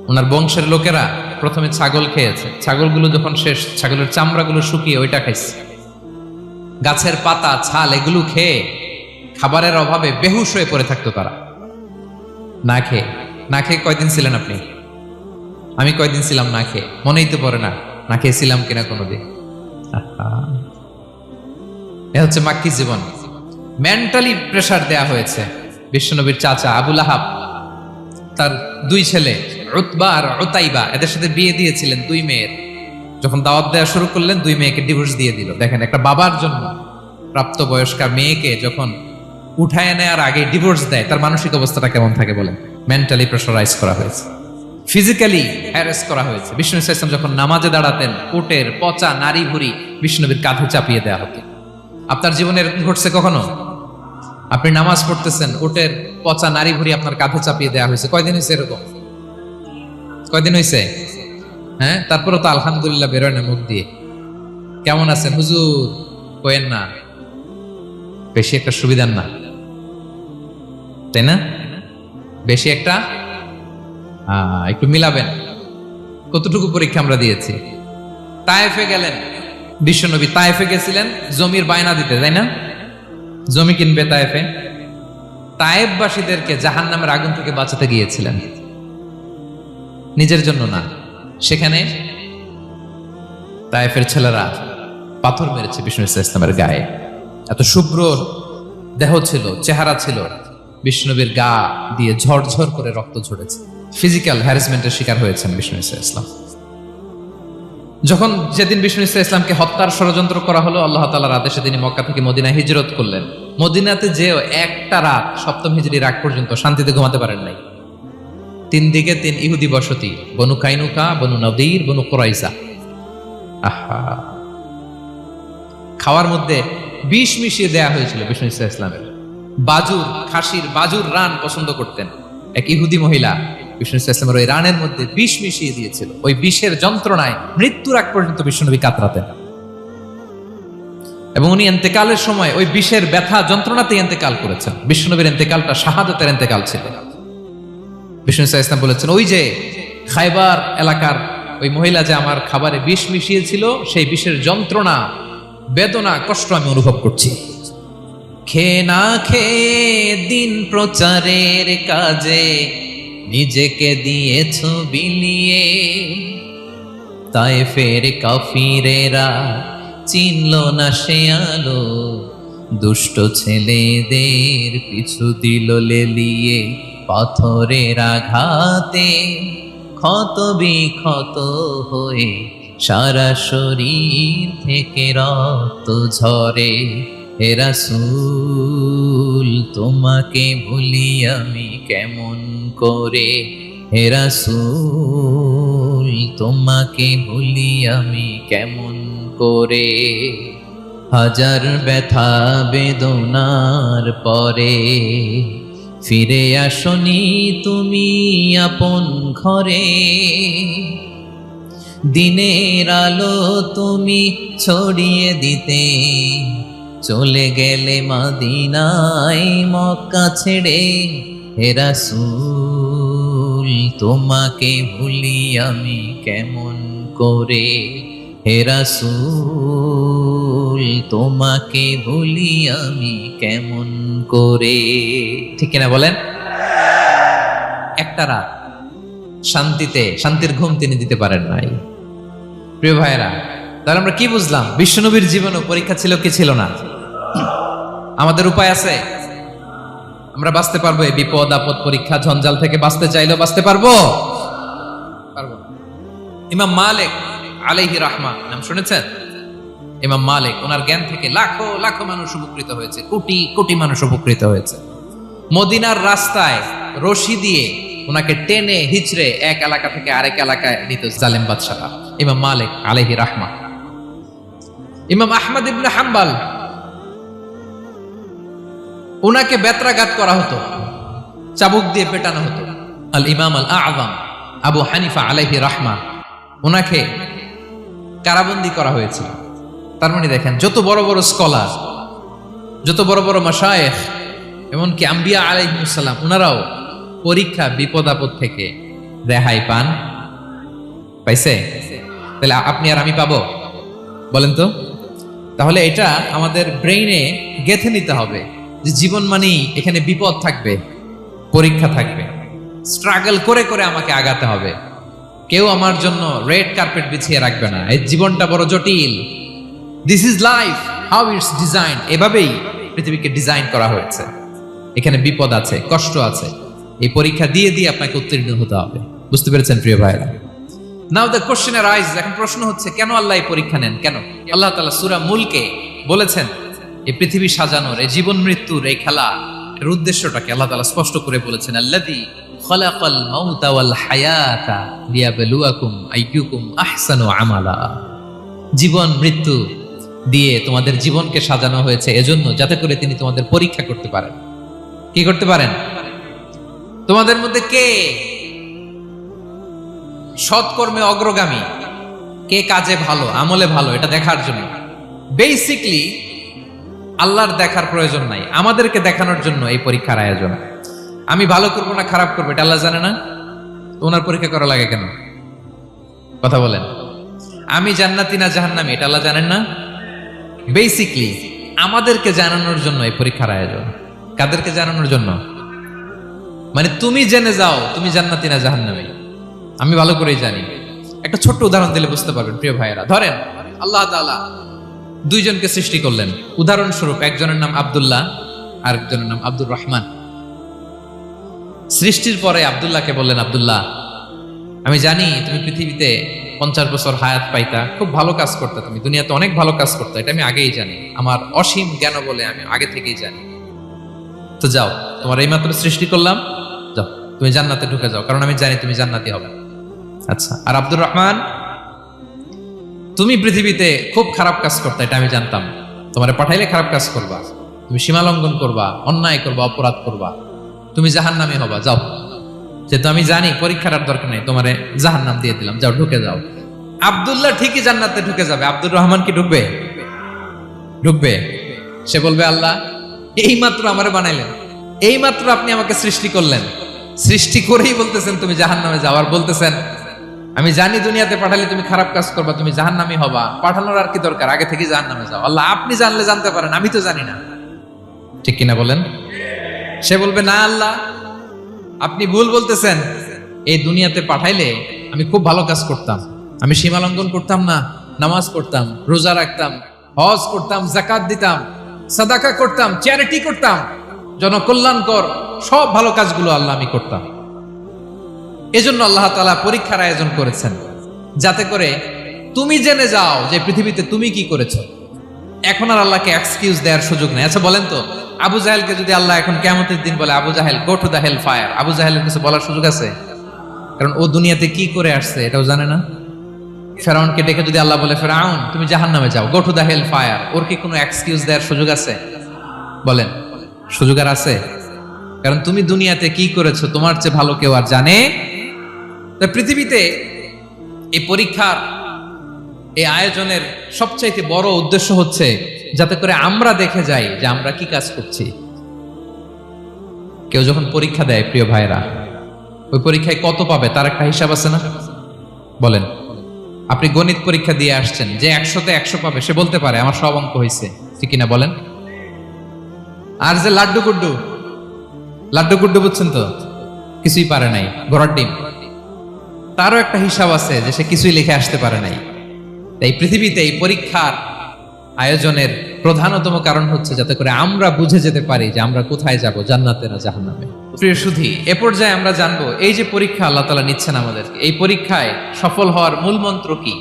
ওনার বংশের লোকেরা প্রথমে ছাগল খেয়েছে, ছাগলগুলো যখন শেষ, ছাগলের চামড়াগুলো শুকিয়ে ওইটা খাইছে। গাছের পাতা ছাল এগুলো খেয়ে খাবারের অভাবে বেহুশ হয়ে পড়ে থাকতো তারা, না খেয়ে। না খেয়ে কয়দিন ছিলেন আপনি? আমি কয়দিন ছিলাম না খেয়ে? মনেই তো পড়ে না, না খেয়েছিলাম কিনা কোনোদিন। এ হচ্ছে মাক্কি জীবন। মেন্টালি প্রেসার দেয়া হয়েছে। বিশ্বনবীর চাচা আবুল আহাব তার 2 ছেলে উতবা আর উতাইবা, এদের সাথে বিয়ে দিয়েছিলেন 2 মেয়ের। যখন দাওয়াত দেওয়া শুরু করলেন 2 মেয়েকে ডিভোর্স দিয়ে দিল। দেখেন, একটা বাবার জন্য প্রাপ্তবয়স্কা মেয়েকে যখন উঠায় নেওয়ার আগে ডিভোর্স দেয়, তার মানসিক অবস্থাটা কেমন থাকে বলেন? মেন্টালি প্রেসারাইজ করা হয়েছে, ফিজিক্যালি হ্যারাস করা হয়েছে। বিষ্ণু সাল্লাল্লাহু আলাইহি ওয়াসাল্লাম যখন নামাজে দাঁড়াতেন, উটের পচা নারী ভুঁড়ি বিষ্ণুনবীর কাঁধে চাপিয়ে দেওয়া হতো। আপনার জীবনে এরকম ঘটছে কখনো? আপনি নামাজ পড়তেছেন, উটের পচা নারী ভুঁড়ি আপনার কাঁধে চাপিয়ে দেওয়া হয়েছে। কয়দিন হয়েছে এরকম? কয়দিন হয়েছে? হ্যাঁ, তারপরে তো আলহামদুলিল্লাহ বেরোয় না মুখ দিয়ে। কেমন আছেন হুজুর? কয়েন না, বেশি একটা সুবিধার না, তাই না? বেশি একটা একটু মিলাবেন। কতটুকু পরীক্ষা আমরা দিয়েছি। তায়েফে গেলেন বিশ্বনবী, তায়েফে গেছিলেন জমির বায়না দিতে, তাই না? জমি কিনবে তায়েফে। তায়েফবাসীদেরকে জাহান্নামের আগুন থেকে বাঁচাতে গিয়েছিলেন, নিজের জন্য না। সেখানে তায়েফের ছেলেরা পাথর মেরেছে বিষ্ণু ইসলামের গায়ে। এত শুভ্র দেহ ছিল, চেহারা ছিল, বিষ্ণুনবীর গা দিয়ে ঝরঝর করে রক্ত ঝরেছে। ফিজিক্যাল হ্যারাসমেন্টের শিকার হয়েছেন বিষ্ণু ইসলাম। যখন যেদিন বিষ্ণু ইসলামকে হত্যার ষড়যন্ত্র করা হলো, আল্লাহ তাআলার আদেশে তিনি মক্কা থেকে মদিনায় হিজরত করলেন। মদিনাতে যেও একটা রাত, 7ম হিজরির আগ পর্যন্ত শান্তিতে ঘুমাতে পারেন নাই। 3 দিকে 3 ইহুদি বসতি, বনু কাইনুকা, বনু নদীর, বনু কুরাইজা। আহা, খাওয়ার মধ্যে বিষ মিশিয়ে দেয়া হয়েছিল বিষ্ণু ইসলামের। বাজুর, খাসির বাজুর রান পছন্দ করতেন। এক ইহুদি মহিলা বিষ্ণু ইসলামের ওই রানের মধ্যে বিষ মিশিয়ে দিয়েছিল। ওই বিষের যন্ত্রণায় মৃত্যুর আগ পর্যন্ত বিষ্ণুনবী কাতরাতেন, এবং উনি ইন্তেকালের সময় ওই বিষের ব্যথা যন্ত্রণাতে ইন্তেকাল করেছেন। বিষ্ণুনবীর ইন্তেকালটা শাহাদাতের ইন্তেকাল ছিল। বিষ্ণু ইসলাম বলেছেন, ওই যে খায়বার এলাকার ওই মহিলা যে আমার খাবারে বিষ মিশিয়েছিল, সেই বিষের যন্ত্রণা, বেদনা, কষ্ট আমি অনুভব করছি। খেয়ে না খেয়ে দিন প্রচারের কাজে নিজেকে দিয়েছ বিলিয়ে, তায়েফের কাফিরেরা চিনল না সে আলো, দুষ্ট ছেলেদের পিছু দিল লেলিয়ে, পাথরের আঘাতে ক্ষত বিক্ষত হয়ে সারা শরীর থেকে রক্ত ঝরে। হে রাসূল তোমাকে ভুলি আমি কেমন করে, হে রাসূল তোমাকে ভুলি আমি কেমন করে। হাজার ব্যথা বেদনার পরে ফিরে আসনি তুমি আপন ঘরে, দিনের আলো তুমি ছড়িয়ে দিতে চলে গেলে মদিনায় মক্কা ছেড়ে। হে রাসূল তোমাকে ভুলি আমি কেমন করে, হে রাসূল তোমাকে ভুলি আমি কেমন করে। ঠিক কিনা বলেন? একটা রাত শান্তির ঘুম তিনি দিতে পারেন নাই। প্রিয় ভাইয়েরা, তাহলে আমরা কি বুঝলাম? বিশ্বনবীর জীবনও পরীক্ষা ছিল কি ছিল না? আমাদের উপায় আছে? আমরা বাঁচতে পারবো এই বিপদ আপদ পরীক্ষা ঝঞ্ঝাল থেকে? বাঁচতে চাইলেও বাঁচতে পারবো? পারবো। ইমাম মালিক আলাইহি রাহমা নাম শুনেছেন? ইমাম মালিক, ওনার জ্ঞান থেকে লাখো লাখো মানুষ উপকৃত হয়েছে, কোটি কোটি মানুষ উপকৃত হয়েছে। মদিনার রাস্তায় রশি দিয়ে ওনাকে টেনে হিচড়ে এক এলাকা থেকে আরেক এলাকায় নিত জালেম বাদশারা। ইমাম মালিক আলাইহি রাহমা। ইমাম আহমদ ইবনে হাম্বল, ওনাকে বেত্রাঘাত করা হতো, চাবুক দিয়ে পেটানো হতো। আল ইমাম আল আযম আবু হানিফা আলাইহি রাহমা, ওনাকে কারাবন্দী করা হয়েছিল। তার মানে দেখেন, যত বড় বড় স্কলার, যত বড় বড় মাশায়েখ, এমনকি আম্বিয়া আলাইহিস সালাম, ওনারাও পরীক্ষা বিপদ আপদ থেকে রেহাই পান। পাইছে? তাহলে আপনি আর আমি পাবো? বলেন তো। তাহলে এটা আমাদের ব্রেইনে গেঁথে নিতে হবে যে জীবন মানেই এখানে বিপদ থাকবে, পরীক্ষা থাকবে, স্ট্রাগল করে করে আমাকে আগাতে হবে। কেউ আমার জন্য রেড কার্পেট বিছিয়ে রাখবে না। এই জীবনটা বড় জটিল। This is life, how it's design. এভাবেই পৃথিবীকে ডিজাইন করা হয়েছে। এখানে বিপদ আছে, কষ্ট আছে। এই পরীক্ষা দিয়ে দিয়ে আপনাকে উত্তীর্ণ হতে হবে। বুঝতে পেরেছেন প্রিয় ভাইরা? নাও দ্য কোশ্চেন অ্যারাইজ, এখন প্রশ্ন হচ্ছে, কেন আল্লাহ এই পরীক্ষা নেন? কেন? আল্লাহ তাআলা সূরা মুলকে বলেছেন এই পৃথিবী সাজানোর, এই জীবন মৃত্যুর এই খেলা, এর উদ্দেশ্যটাকে আল্লাহ তাআলা স্পষ্ট করে বলেছেন। আল্লাযী খালাকাল মাউতা ওয়াল হায়াতা লিয়াবলুয়াকুম আইয়ুকুম আহসানু আমালা। জীবন মৃত্যু দিয়ে তোমাদের জীবনকে সাজানো হয়েছে এজন্য, যাতে করে তিনি তোমাদের পরীক্ষা করতে পারেন। কি করতে পারেন? তোমাদের মধ্যে কে সৎকর্মে অগ্রগামী, কে কাজে ভালো, আমলে ভালো, এটা দেখার জন্য। বেসিকলি আল্লাহর দেখার প্রয়োজন নাই, আমাদেরকে দেখানোর জন্য এই পরীক্ষার আয়োজন। আমি ভালো করবো না খারাপ করবো এটা আল্লাহ জানে না? ওনার পরীক্ষা করা লাগে কেন? কথা বলেন। আমি জান্নাতি না জাহান্নামী এটা আল্লাহ জানেন না? বেসিকলি আমাদেরকে জানানোর জন্য এই পরীক্ষার আয়োজন। কাদেরকে জানানোর জন্য? মানে তুমি জেনে যাও তুমি জান্নাতি না জাহান্নামী। আমি ভালো করেই জানি। একটা ছোট্ট উদাহরণ দিলে বুঝতে পারবেন প্রিয় ভাইয়েরা। ধরেন আল্লাহ তাআলা দুইজনকে সৃষ্টি করলেন। উদাহরণস্বরূপ একজনের নাম আব্দুল্লাহ, আরেকজনের নাম আব্দুর রহমান। সৃষ্টির পরে আব্দুল্লাহকে বললেন, আব্দুল্লাহ আমি জানি তুমি পৃথিবীতে 50 বছর হায়াত পাইতা, খুব ভালো কাজ করতে, তুমি দুনিয়াতে অনেক ভালো কাজ করতে, এটা আমি আগেই জানি, আমার অসীম জ্ঞান বলে আমি আগে থেকেই জানি। তো যাও, তোমার এইমাত্র সৃষ্টি করলাম, যাও তুমি জান্নাতে ঢুকে যাও, কারণ আমি জানি তুমি জান্নাতি হবে। আচ্ছা, আর আব্দুর রহমান তুমি পৃথিবীতে খুব খারাপ কাজ করতে, এটা আমি জানতাম, তোমারে পাঠাইলে খারাপ কাজ করবা, তুমি সীমা লঙ্ঘন করবা, অন্যায় করবা, অপরাধ করবা, তুমি জাহান্নামী হবা, যাও। যেহেতু আমি জানি পরীক্ষার আর দরকার নেই, তোমারে জাহান্নাম দিয়ে দিলাম, যাও ঢুকে যাও। আব্দুল্লাহ ঠিকই জান্নাতে ঢুকে যাবে, আব্দুর রহমান কি ঢুকবে? ঢুকবে। সে বলবে, আল্লাহ এইমাত্র আমারে বানাইলেন, এইমাত্র আপনি আমাকে সৃষ্টি করলেন, সৃষ্টি করেই বলতেছেন তুমি জাহান্নামে যাও, আর বলতেছেন আমি জানি দুনিয়াতে পাঠালে তুমি খারাপ কাজ করবা, তুমি জাহান্নামী হবা, পাঠানোর আর কি দরকার, আগে থেকে জাহান্নামে যাও। আল্লাহ আপনি জানলে জানতে পারেন, আমি তো জানি না। ঠিক কিনা বলেন? সে বলবে, না আল্লাহ আপনি ভুল বলতেছেন, এই দুনিয়াতে পাঠাইলে আমি খুব ভালো কাজ করতাম, আমি সীমা লঙ্ঘন করতাম না, নামাজ পড়তাম, রোজা রাখতাম, হজ করতাম, যাকাত দিতাম, সাদাকা করতাম, চ্যারিটি করতাম, জনকল্যাণকর সব ভালো কাজগুলো আল্লাহ আমি করতাম। এজন্য আল্লাহ তাআলা পরীক্ষার আয়োজন করেছেন, যাতে করে তুমি জেনে যাও যে পৃথিবীতে তুমি কি করেছো। এখন আর আল্লাহকে এক্সকিউজ দেওয়ার সুযোগ নেই। আচ্ছা বলেন তো, আবু জাহেলকে যদি আল্লাহ এখন কিয়ামতের দিন বলে, Abu Jahl go to the hell fire, Abu জাহেলের কিছু বলার সুযোগ আছে? কারণ ও দুনিয়াতে কি করে আসছে এটাও জানে না। ফেরাউনকে ডেকে যদি আল্লাহ বলে, ফেরাউন তুমি জাহান্নামে যাও, go to the hell fire, ওর কি কোনো এক্সকিউজ দেওয়ার সুযোগ আছে? বলেন, সুযোগ আর আছে? কারণ তুমি দুনিয়াতে কি করেছো তোমার চেয়ে ভালো কেউ আর জানে। তা পৃথিবীতে এই পরীক্ষার এই আয়োজনের সবচাইতে বড় উদ্দেশ্য হচ্ছে যাতে করে আমরা দেখে যাই যে আমরা কি কাজ করছি। কেউ যখন পরীক্ষা দেয় প্রিয় ভাইরা, ওই পরীক্ষায় কত পাবে তার একটা হিসাব আছে না? বলেন, আপনি গণিত পরীক্ষা দিয়ে আসছেন, যে 100-তে 100 পাবে সে বলতে পারে আমার সব অঙ্ক হয়েছে, ঠিক কিনা বলেন? আর যে লাড্ডু গুড্ডু বুঝছেন তো, কিছুই পারে নাই, ঘোড়ার ডিম, তারও একটা হিসাব আছে যে সে কিছুই লিখে আসতে পারে নাই। তাই পৃথিবীতে এই পরীক্ষার আয়োজনের প্রধানতম কারণ হচ্ছে যাতে করে আমরা বুঝে যেতে পারি যে আমরা কোথায় যাব, জান্নাতে না জাহান্নামে। প্রিয় সুধী, এ পর্যায়ে আমরা জানবো এই যে পরীক্ষা আল্লাহ তাআলা নিচ্ছেন আমাদেরকে, এই পরীক্ষায় সফল হওয়ার মূল মন্ত্র কি।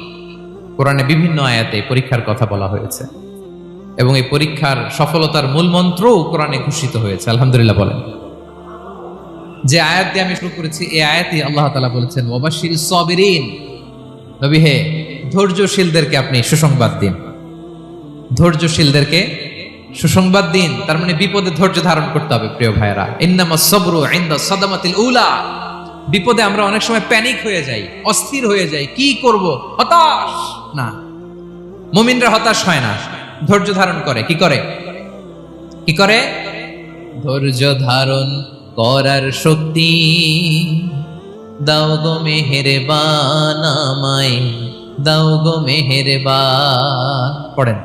কোরআনে বিভিন্ন আয়াতে এই পরীক্ষার কথা বলা হয়েছে এবং এই পরীক্ষার সফলতার মূল মন্ত্রও কোরআনে ঘোষিত হয়েছে। আলহামদুলিল্লাহ বলেন। যে আয়াত দিয়ে আমি শুরু করেছি, এই আয়াতে আল্লাহ তাআলা বলেছেন, ওয়াবাশশিরিস সাবিরিন, নবী হে ধৈর্যশীলদেরকে আপনি সুসংবাদ দিন। ধৈর্যশীলদেরকে সুসংবাদ দিন, তার মানে বিপদে ধৈর্য ধারণ করতে হবে। প্রিয় ভাইরা, ইন্নামাস সাবরু ইনদা সাদামাতিল উলা, বিপদে আমরা অনেক সময় প্যানিক হয়ে যাই, অস্থির হয়ে যাই, কি করব, হতাশ না। মুমিনরা হতাশ হয় না, ধৈর্য ধারণ করে। কি করে? ধৈর্য ধারণ করার শক্তি দাও গো মেহেরবান আমায়, দাও গো মেহেরবান। পড়েন,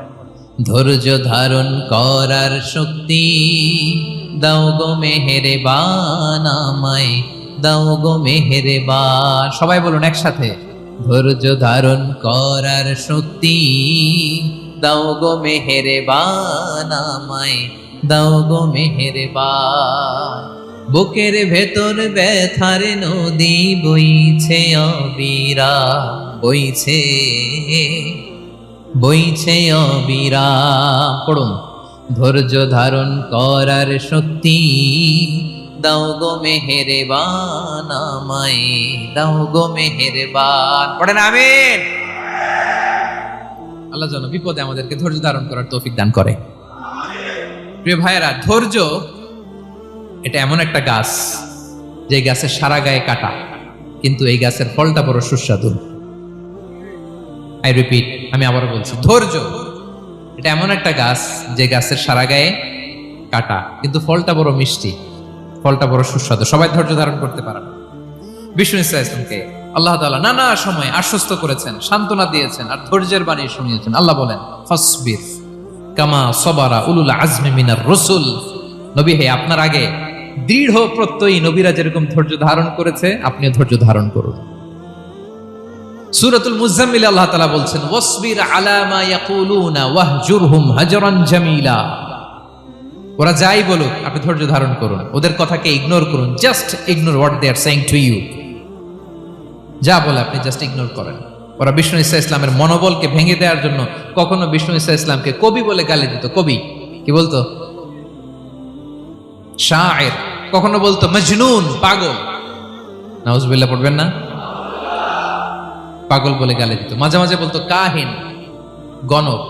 ধৈর্য ধারণ করার শক্তি দাও গো মেহেরবান আমায়, দাও গো মেহেরবান। সবাই বলুন একসাথে, ধৈর্য ধারণ করার শক্তি দাও গো মেহেরবান আমায়, দাও গো মেহেরবান। বুকের ভেতর ব্যথার নদী বইছে অবিরাম, বইছে অবিরাম। পড়ুন, ধৈর্য ধারণ করার শক্তি দাও গো মেহেরবান আমায়, দাও গো মেহেরবান। পড়েন আমিন। আল্লাহ যেন বিপদে আমাদেরকে ধৈর্য ধারণ করার তৌফিক দান করে। প্রিয় ভাইয়েরা, ধৈর্য এটা এমন একটা গাছ যে গাছের সারা গায়ে কাটা, কিন্তু এই গাছের ফলটা বড় সুস্বাদু। আই রিপিট, আমি আবারও বলছি, ধৈর্য এটা এমন একটা গাছ যে গাছের সারা গায়ে কাটা, কিন্তু ফলটা বড় মিষ্টি, ফলটা বড় সুস্বাদু। সবাই ধৈর্য ধারণ করতে পারে না। বিষ্ণু ইসলামকে আল্লাহ তাআলা নানা সময় আশ্বস্ত করেছেন, সান্ত্বনা দিয়েছেন, আর ধৈর্যের বাণী শুনিয়েছেন। আল্লাহ বলেন, ফাসবির কামা সবারা উলুল আজমি মিনার রাসূল, নবী হে আপনার আগে দৃঢ় প্রত্যয়ী নবীরা যেরকম ধৈর্য ধারণ করেছে আপনিও ধৈর্য ধারণ করুন। সূরাতুল মুজাম্মিল আল্লাহ তাআলা বলছেন, ওয়াসবির আলা মা ইয়াকুলুনা ওয়াহজুরহুম হাজরান জামিলা। ওরা যাই বলুক আপনি ধৈর্য ধারণ করুন, ওদের কথাকে ইগনোর করুন। Just ignore what they are saying to you. যা বলে আপনি জাস্ট ইগনোর করেন। ওরা বিষ্ণু ঈসা ইসলামের মনোবলকে ভেঙে দেওয়ার জন্য কখনো বিষ্ণু ঈসা ইসলামকে কবি বলে গালি দিত। কবি কি বলতো? শায়ের। কখনো বলতো মজনুন, পাগল। নাউজুবিল্লাহ পড়বেন না? পাগল বলে গালি দিত। মাঝে মাঝে বলতো কাহিন, গণক।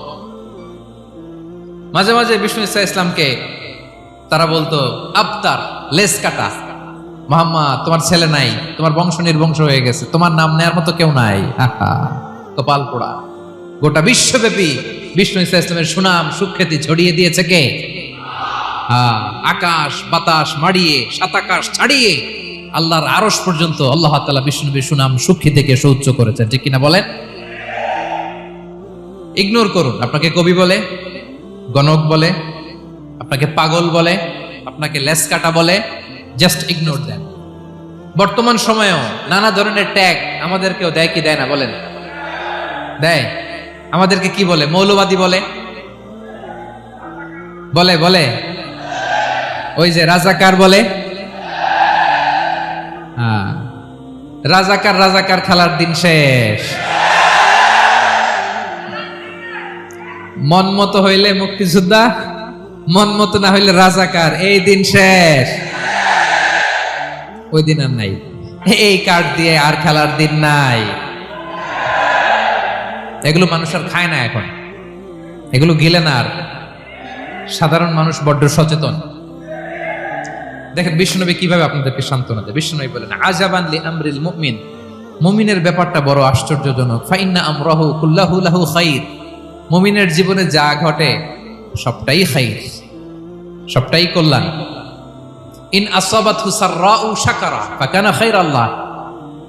মাঝে মাঝে বিষ্ণু ঈসা ইসলামকে তারা বলতো আবতার, লেস কাটা। মুহাম্মদ তোমার ছেলে নাই, তোমার বংশ নির্বংশ হয়ে গেছে, তোমার নাম নেয়ার মতো কেউ নাই। কপাল পোড়া। গোটা বিশ্বব্যাপী বিষ্ণু ঈসা ইসলামের সুনাম সুখ্যাতি ছড়িয়ে দিয়েছে কে? আকাশ বাতাস মাড়িয়ে, সাত আকাশ ছাড়িয়ে আল্লাহর আরশ পর্যন্ত আল্লাহ তাআলা বিষ্ণু নবীর সুনাম সুখ্যাতিকে সৌচ্চ করেছেন। ঠিক কিনা বলেন? ইগনোর করুন। আপনাকে কবি বলে, গণক বলে, আপনাকে পাগল বলে, আপনাকে লেস কাটা বলে, জাস্ট ইগনোর দেন। বর্তমান সময়েও নানা ধরনের ট্যাগ আমাদেরকেও দেয় কি দেয় না বলেন? দেয়। আমাদেরকে কি বলে? মৌলবাদী বলে, বলে বলে ওই যে রাজাকার বলে, রাজাকার রাজাকার খেলার দিন শেষ। মন মতো হইলে মুক্তিযোদ্ধা, মন মতো না হইলে রাজাকার, এই দিন শেষ। ওই দিন আর নাই, এই কার্ড দিয়ে আর খেলার দিন নাই। এগুলো মানুষ আর খায় না এখন, এগুলো গিলে না আর। সাধারণ মানুষ বড্ড সচেতন। দেখেন বিশ্বনবী কিভাবে আপনাদেরকে সান্ত্বনা দেয়। বিশ্বনবী বলেন, আজাবান লি আমরিল মুমিন, মুমিনের ব্যাপারটা বড় আশ্চর্যজনক। ফাইন্না আমরাহু কুল্লাহু লাহু খাইর, মুমিনের জীবনে যা ঘটে সবটাই খাইর, সবটাই কল্যাণ। ইন আসাবাতহু সাররাউ শাকারা ফাকানা খাইরাল্লাহ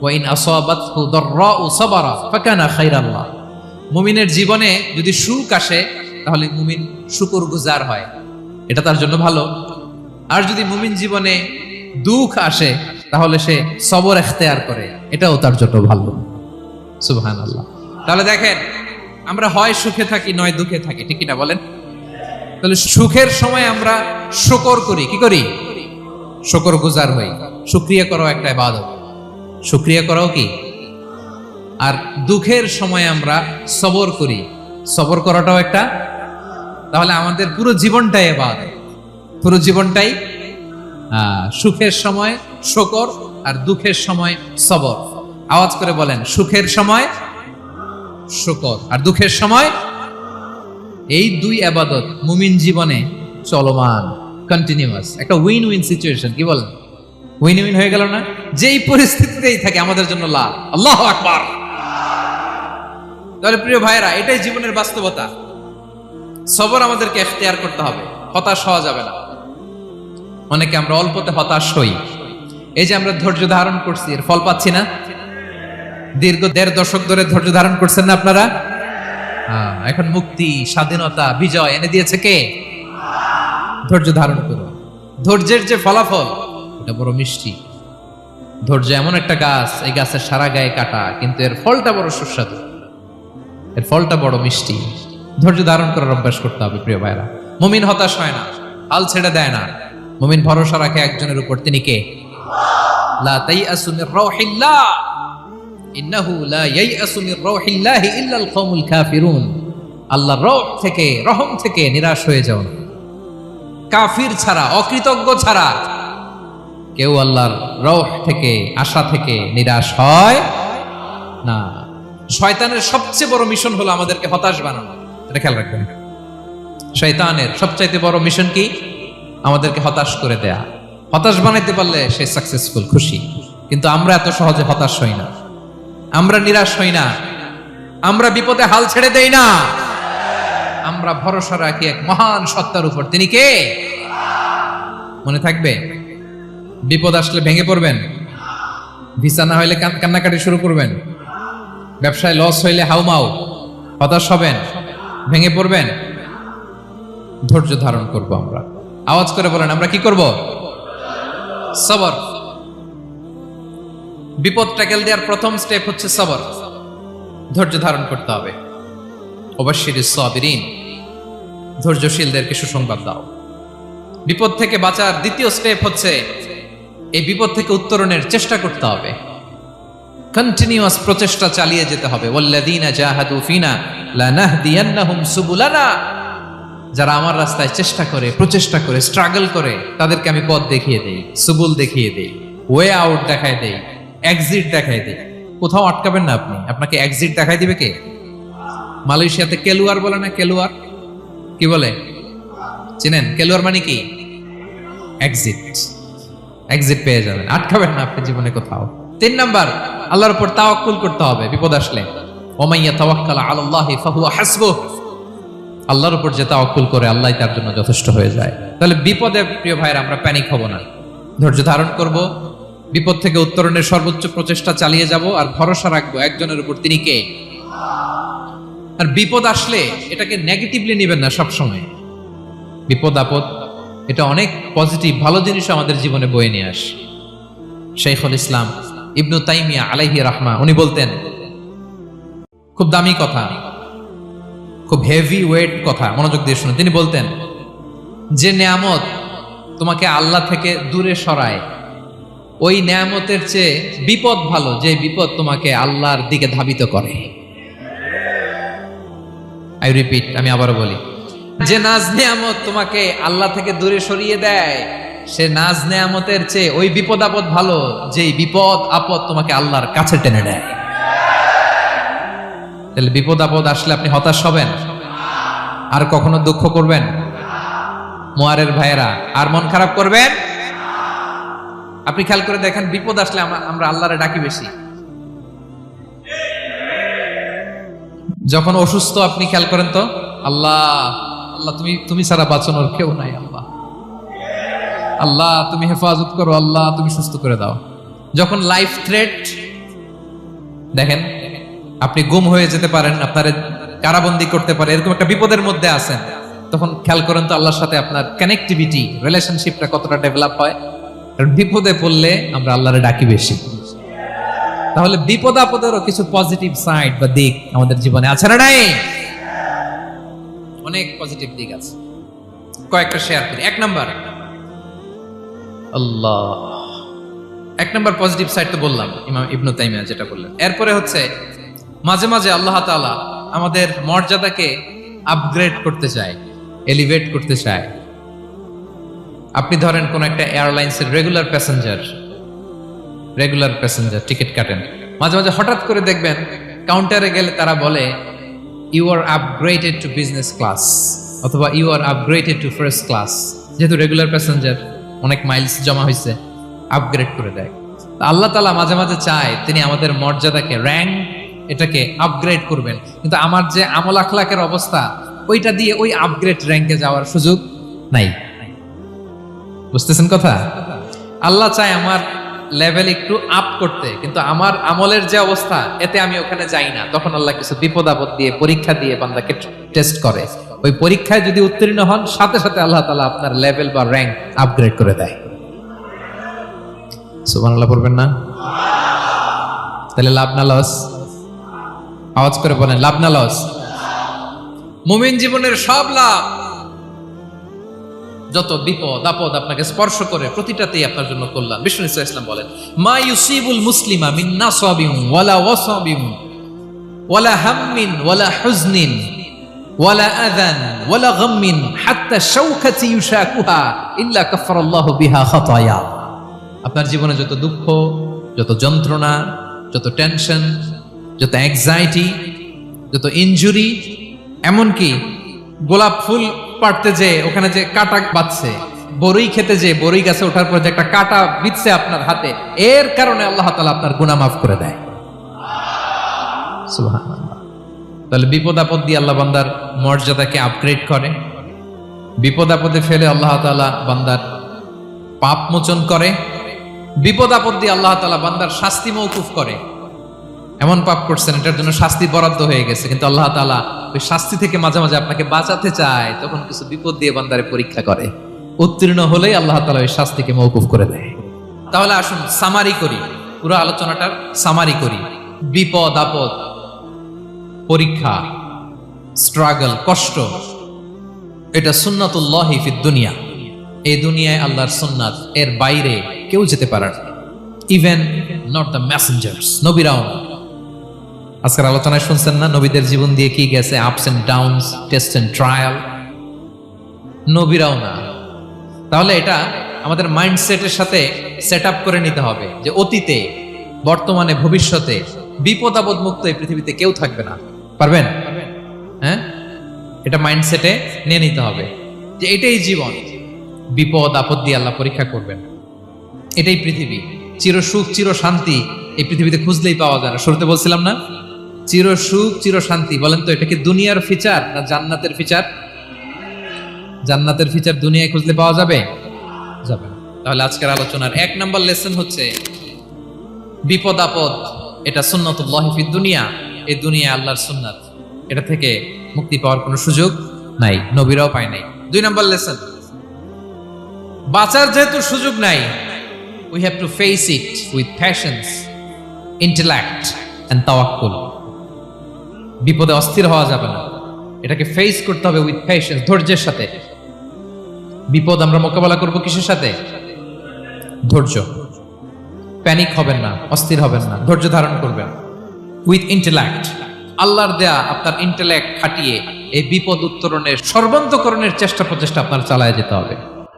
ওয়া ইন আসাবাতহু দাররাউ সাবারা ফাকানা খাইরাল্লাহ। মুমিনের জীবনে যদি সুখ আসে তাহলে মুমিন শুকরগুজার হয়, এটা তার জন্য ভালো। আর যদি মুমিন জীবনে দুঃখ আসে তাহলে সে সবর ইখতিয়ার করে, এটাও তার জন্য ভালো। সুবহানাল্লাহ। তাহলে দেখেন আমরা হয় সুখে থাকি নয় দুঃখে থাকি, ঠিক কিনা বলেন? তাহলে সুখের সময় আমরা শুকর করি, কি করি? শুকরগুজার হই। শুকরিয়া করাও একটা ইবাদত, শুকরিয়া করাও কি? আর দুঃখের সময় আমরা সবর করি, সবর করাটাও একটা। তাহলে আমাদের পুরো জীবনটাই ইবাদত, পুরো জীবনটাই সুখের সময় শুকর আর দুঃখের সময় সবর। আওয়াজ করে বলেন, সুখের সময় শুকর আর দুঃখের সময়। এই দুই ইবাদত মুমিন জীবনে চলমান, কন্টিনিউয়াস, একটা উইন উইন সিচুয়েশন। কি বলেন? উইন উইন হয়ে গেল না? যেই পরিস্থিতিতেই থাকে আমাদের জন্য লাভ। আল্লাহু আকবার। তাহলে প্রিয় ভাইরা, এটাই জীবনের বাস্তবতা। সবর আমাদেরকে ইখতিয়ার করতে হবে, হতাশ হওয়া যাবে না। অনেকে আমরা অল্পতে হতাশ হই। এই যে আমরা ধৈর্য ধারণ করছি, এর ফল পাচ্ছি না। দীর্ঘ 1.5 দশক ধরে ধৈর্য ধারণ করছেন না আপনারা? এখন মুক্তি, স্বাধীনতা, বিজয় এনে দিয়েছে কে? ধৈর্য ধারণ করো। ধৈর্যের যে ফলাফল, এটা বড় মিষ্টি। ধৈর্য এমন একটা গাছ, এই গাছের সারা গায়ে কাটা, কিন্তু এর ফলটা বড় সুস্বাদু, এর ফলটা বড় মিষ্টি। ধৈর্য ধারণ করার অভ্যাস করতে হবে প্রিয় ভাইরা। মুমিন হতাশ হয় না, হাল ছেড়ে দেয় না। মুমিন ভরসা রাখে একজনের উপর, তিনি কে? লা তাইয়াসু মির রাউহিল্লাহ ইন্নাহু লা ইয়াইয়াসু মির রাউহিল্লাহ ইল্লাল কওমুল কাফিরুন। আল্লাহর রহ থেকে, রহম থেকে নিরাশ হয়ে যাও না। কাফির ছাড়া, অকৃতজ্ঞ ছাড়া কেউ আল্লাহর রহ থেকে, আশা থেকে নিরাশ হয় না। শয়তানের সবচেয়ে বড় মিশন হলো আমাদেরকে হতাশ বানানো, এটা খেয়াল রাখবেন। শয়তানের সবচাইতে বড় মিশন কি? আমাদেরকে হতাশ করে দেয়া। হতাশ বানাইতে পারলে সে সাকসেসফুল, খুশি। কিন্তু আমরা এত সহজে হতাশ হই না, আমরা নিরাশ হই না, আমরা বিপদে হাল ছেড়ে দেই না। আমরা ভরসা রাখি এক মহান সত্তার উপর, তিনি কে? মনে থাকবে? বিপদ আসলে ভেঙে পড়বেন, ভিসা না হইলে কান্নাকাটি শুরু করবেন, ব্যবসায় লস হইলে হাউমাউ, হতাশ হবেন, ভেঙে পড়বেন। ধৈর্য ধারণ করব আমরা। আওয়াজ করে বলেন, আমরা কি করব? সবর। বিপদ ট্যাকেল দেওয়ার প্রথম স্টেপ হচ্ছে সবর, ধৈর্য ধারণ করতে হবে। অবশ্যই সাবিরিন, ধৈর্যশীলদেরকে সুসংবাদ দাও। বিপদ থেকে বাঁচার দ্বিতীয় স্টেপ হচ্ছে এই বিপদ থেকে উত্তরণের চেষ্টা করতে হবে। কন্টিনিউয়াস প্রচেষ্টা চালিয়ে যেতে হবে। ওয়াল্লাযীনা জাহাদু ফিনা লানাহদিয়ান্নাহুম সুবুলানা। যারা আমার রাস্তায় চেষ্টা করে, প্রচেষ্টা করে, স্ট্রাগল করে, তাদেরকে আমি পথ দেখিয়ে দেই, সুবুল দেখিয়ে দেই, ওয়ে আউট দেখায় দেই, এক্সিট দেখায় দেই। কোথাও আটকাবেন না আপনি, আপনাকে এক্সিট দেখায় দিবে কে? মালয়েশিয়াতে কেলুয়ার বলে না? কেলুয়ার কি বলে চিনেন? কেলুয়ার মানে কি? এক্সিট। এক্সিট পেয়ে যাবেন, আটকাবেন না আপনি জীবনে কোথাও। 3 নাম্বার, আল্লাহর উপর তাওয়াক্কুল করতে হবে বিপদ আসলে। ওমাইয়া তাওয়াক্কাল আলাল্লাহি ফাহুয়া হাসবুহ। আল্লাহর উপর যে তাওয়াক্কুল করে, আল্লাহই তার জন্য যথেষ্ট হয়ে যায়। তাহলে বিপদে প্রিয় ভাইরা আমরা প্যানিক হব না, ধৈর্য ধারণ করব, বিপদ থেকে উত্তরণের সর্বোচ্চ প্রচেষ্টা চালিয়ে যাব, আর ভরসা রাখবো একজনের উপর, তিনি কে? আর বিপদ আসলে এটাকে নেগেটিভলি নেবেন না সবসময়। বিপদ আপদ এটা অনেক পজিটিভ, ভালো জিনিস আমাদের জীবনে বয়ে নিয়ে আসে। শাইখুল ইসলাম ইবনু তাইমিয়া আলাইহি রাহমা, উনি বলতেন, খুব দামি কথা, খুব হেভি ওয়েট কথা, মনোযোগ দিয়ে শুনুন। তিনি বলতেন, যে নেয়ামত তোমাকে আল্লাহ থেকে দূরে সরায়, ওই নেয়ামতের চেয়ে বিপদ ভালো, যে বিপদ তোমাকে আল্লাহর দিকে ধাবিত করে। আই রিপিট, আমি আবারও বলি, যে নাজ নেয়ামত তোমাকে আল্লাহ থেকে দূরে সরিয়ে দেয়, সে নাজ নেয়ামতের চেয়ে ওই বিপদ আপদ ভালো, যেই বিপদ আপদ তোমাকে আল্লাহর কাছে টেনে নেয়। তাহলে বিপদ আপদ আসলে আপনি হতাশ হবেন? আর কখনো দুঃখ করবেন? মোয়ারের ভাইয়েরা, আর মন খারাপ করবেন? আপনি খেয়াল করে দেখেন, বিপদ আসলে আমরা আল্লাহরে ডাকি বেশি। যখন অসুস্থ আপনি খেয়াল করেন তো, আল্লাহ আল্লাহ তুমি ছাড়া বাঁচানোর কেউ নাই, আল্লাহ আল্লাহ তুমি হেফাজত করো, আল্লাহ তুমি সুস্থ করে দাও। যখন লাইফ থ্রেট, দেখেন আপনি গুম হয়ে যেতে পারেন, আপনার কারাবন্দি করতে পারে, এরকম একটা বিপদের মধ্যে আছেন, তখন খেয়াল করেন তো আল্লাহর সাথে আপনার কানেক্টিভিটি, রিলেশনশিপটা কতটা ডেভেলপ হয়। কারণ বিপদে পড়লে আমরা আল্লাহরে ডাকি বেশি। তাহলে বিপদ আপদেরও কিছু পজিটিভ সাইড বা দিক আমাদের জীবনে আছে না নাই? অনেক পজিটিভ দিক আছে, কয়েকটা শেয়ার করি। এক নাম্বার পজিটিভ সাইড তো বললাম, ইমাম ইবনে তাইমিয়া যেটা বললেন। এরপরে হচ্ছে মাঝে মাঝে আল্লাহ তাআলা আমাদের মর্যাদাকে আপগ্রেড করতে চায়, এলিভেট করতে চায়। আপনি ধরেন কোন একটা এয়ারলাইন্সের রেগুলার প্যাসেঞ্জার টিকিট কাটেন, মাঝে মাঝে হঠাৎ করে দেখবেন কাউন্টারে গেলে তারা বলে you are upgraded to business class, অথবা you are upgraded to first class. যেহেতু রেগুলার প্যাসেঞ্জার, অনেক মাইলস জমা হয়েছে, আপগ্রেড করে দেয়। আল্লাহ তাআলা মাঝে মাঝে চায় তিনি আমাদের মর্যাদাকে, র্যাঙ্ক, এটাকে আপগ্রেড করবেন, কিন্তু আমার যে আমল আখলাকের অবস্থা, ওইটা দিয়ে ওই আপগ্রেড র্যাঙ্কে যাওয়ার সুযোগ নাই। বুঝতেছেন কথা? আল্লাহ চায় আমার লেভেল একটু আপ করতে, কিন্তু আমার আমলের যে অবস্থা, এতে আমি ওখানে যাই না। তখন আল্লাহ কিছু বিপদ আপদ দিয়ে, পরীক্ষা দিয়ে বান্দাকে টেস্ট করে। ওই পরীক্ষায় যদি উত্তীর্ণ হন, সাথে সাথে আল্লাহ তাআলা আপনার লেভেল বা র্যাঙ্ক আপগ্রেড করে দেয়। সুবহানাল্লাহ পড়বেন না? তাহলে লাভ না লস? আওয়াজ করে বলেন, লাভ না লস? মুমিন জীবনের সব লাভ। যত বিপদ আপদ আপনাকে স্পর্শ করে, প্রতিটাতেই আপনার জন্য কল্যাণ। বিষ্ণু ইসলাম বলেন, মা ইউসিবুল মুসলিমা মিন নাসাবিন ওয়ালা ওয়াসাবিন ওয়ালা হাম্মিন ওয়ালা হুজনিন ওয়ালা আযান ওয়ালা গাম্মিন হাত্তা শাওকাতি ইউশাকুহা ইল্লা কাফারাল্লাহু বিহা খাতায়া। আপনার জীবনে যত দুঃখ, যত যন্ত্রণা, যত টেনশন, যত অ্যাংজাইটি, যত ইনজুরি, এমনকি গোলাপ ফুল পাড়তে যে ওখানে যে কাটা বাঁধছে, বড়ই খেতে যে বড়ই গাছে ওঠার পর যে একটা কাটা বিঁধছে আপনার হাতে, এর কারণে আল্লাহ তাআলা আপনার গুনাহ মাফ করে দেয়। সুবহানাল্লাহ। তাহলে বিপদ আপদ দিয়ে আল্লাহ বান্দার মর্যাদাকে আপগ্রেড করে। বিপদ আপদে ফেলে আল্লাহ তাআলা বান্দার পাপ মোচন করে। বিপদ আপদ দিয়ে আল্লাহ তাআলা বান্দার শাস্তি মওকুফ করে। এমন পাপ করছেন, এটার জন্য শাস্তি বরাদ্দ হয়ে গেছে, কিন্তু আল্লাহ তাআলা ওই শাস্তি থেকে মাঝে মাঝে আপনাকে বাঁচাতে চায়, তখন কিছু বিপদ দিয়ে বান্দারে পরীক্ষা করে। উত্তীর্ণ হলেই আল্লাহ তাআলা ওই শাস্তিকে মওকুফ করে দেয়। তাহলে আসুন সামারি করি, পুরো আলোচনাটার সামারি করি। বিপদ আপদ, পরীক্ষা, স্ট্রাগল, কষ্ট, এটা সুন্নাতুল্লাহি ফিদ দুনিয়া। এই দুনিয়ায় আল্লাহর সুন্নাত, এর বাইরে কেউ যেতে পারে না, ইভেন নট দ্য মেসেঞ্জার্স, নবীরাও না। আজকের আলোচনায় শুনছেন না নবীদের জীবন দিয়ে কি গেছে, ups and downs, test and trial, নবীরাও না। তাহলে এটা আমাদের মাইন্ডসেটের সাথে সেট আপ করে নিতে হবে যে অতীতে, বর্তমানে, ভবিষ্যতে বিপদ আপদ মুক্ত এই পৃথিবীতে কেউ থাকবে না। পারবেন? হ্যাঁ, এটা মাইন্ডসেটে নিয়ে নিতে হবে যে এটাই জীবন, বিপদ আপদ দিয়ে আল্লাহ পরীক্ষা করবেন। এটাই পৃথিবী। চির সুখ, চির শান্তি এই পৃথিবীতে খুঁজলেই পাওয়া যায় না। শুরুতে বলছিলাম না, চির সুখ, চির শান্তি। বলেন তো, এটা কি দুনিয়ার ফিচার না জান্নাতের ফিচার? জান্নাতের ফিচার দুনিয়ায় খুঁজলে পাওয়া যাবে? যাবে না। তাহলে আজকের আলোচনার 1 নাম্বার লেসন হচ্ছে বিপদ আপদ এটা সুন্নাতুল্লাহি ফিদ দুনিয়া। এই দুনিয়া আল্লাহর সুন্নাত, এটা থেকে মুক্তি পাওয়ার কোনো সুযোগ নাই, নবীরাও পায় নাই। 2 নাম্বার লেসন, বাঁচার যেহেতু সুযোগ নাই, we have to face it with patience, intellect and tawakkul. বিপদে অস্থির হওয়া যাবে না, এটাকে ফেস করতে হবে উইথ পেশেন্স, ধৈর্যের সাথে। বিপদ আমরা মোকাবেলা করব কিসের সাথে? ধৈর্য। প্যানিক হবেন না, অস্থির হবেন না, ধৈর্য ধারণ করবেন উইথ ইন্টেলেক্ট। আল্লাহর দেয়া আপনার ইন্টেলেক্ট খাটিয়ে এই বিপদ উত্তরণের সর্বান্তকরণের চেষ্টা প্রচেষ্টা আপনার চালায় যেতে হবে।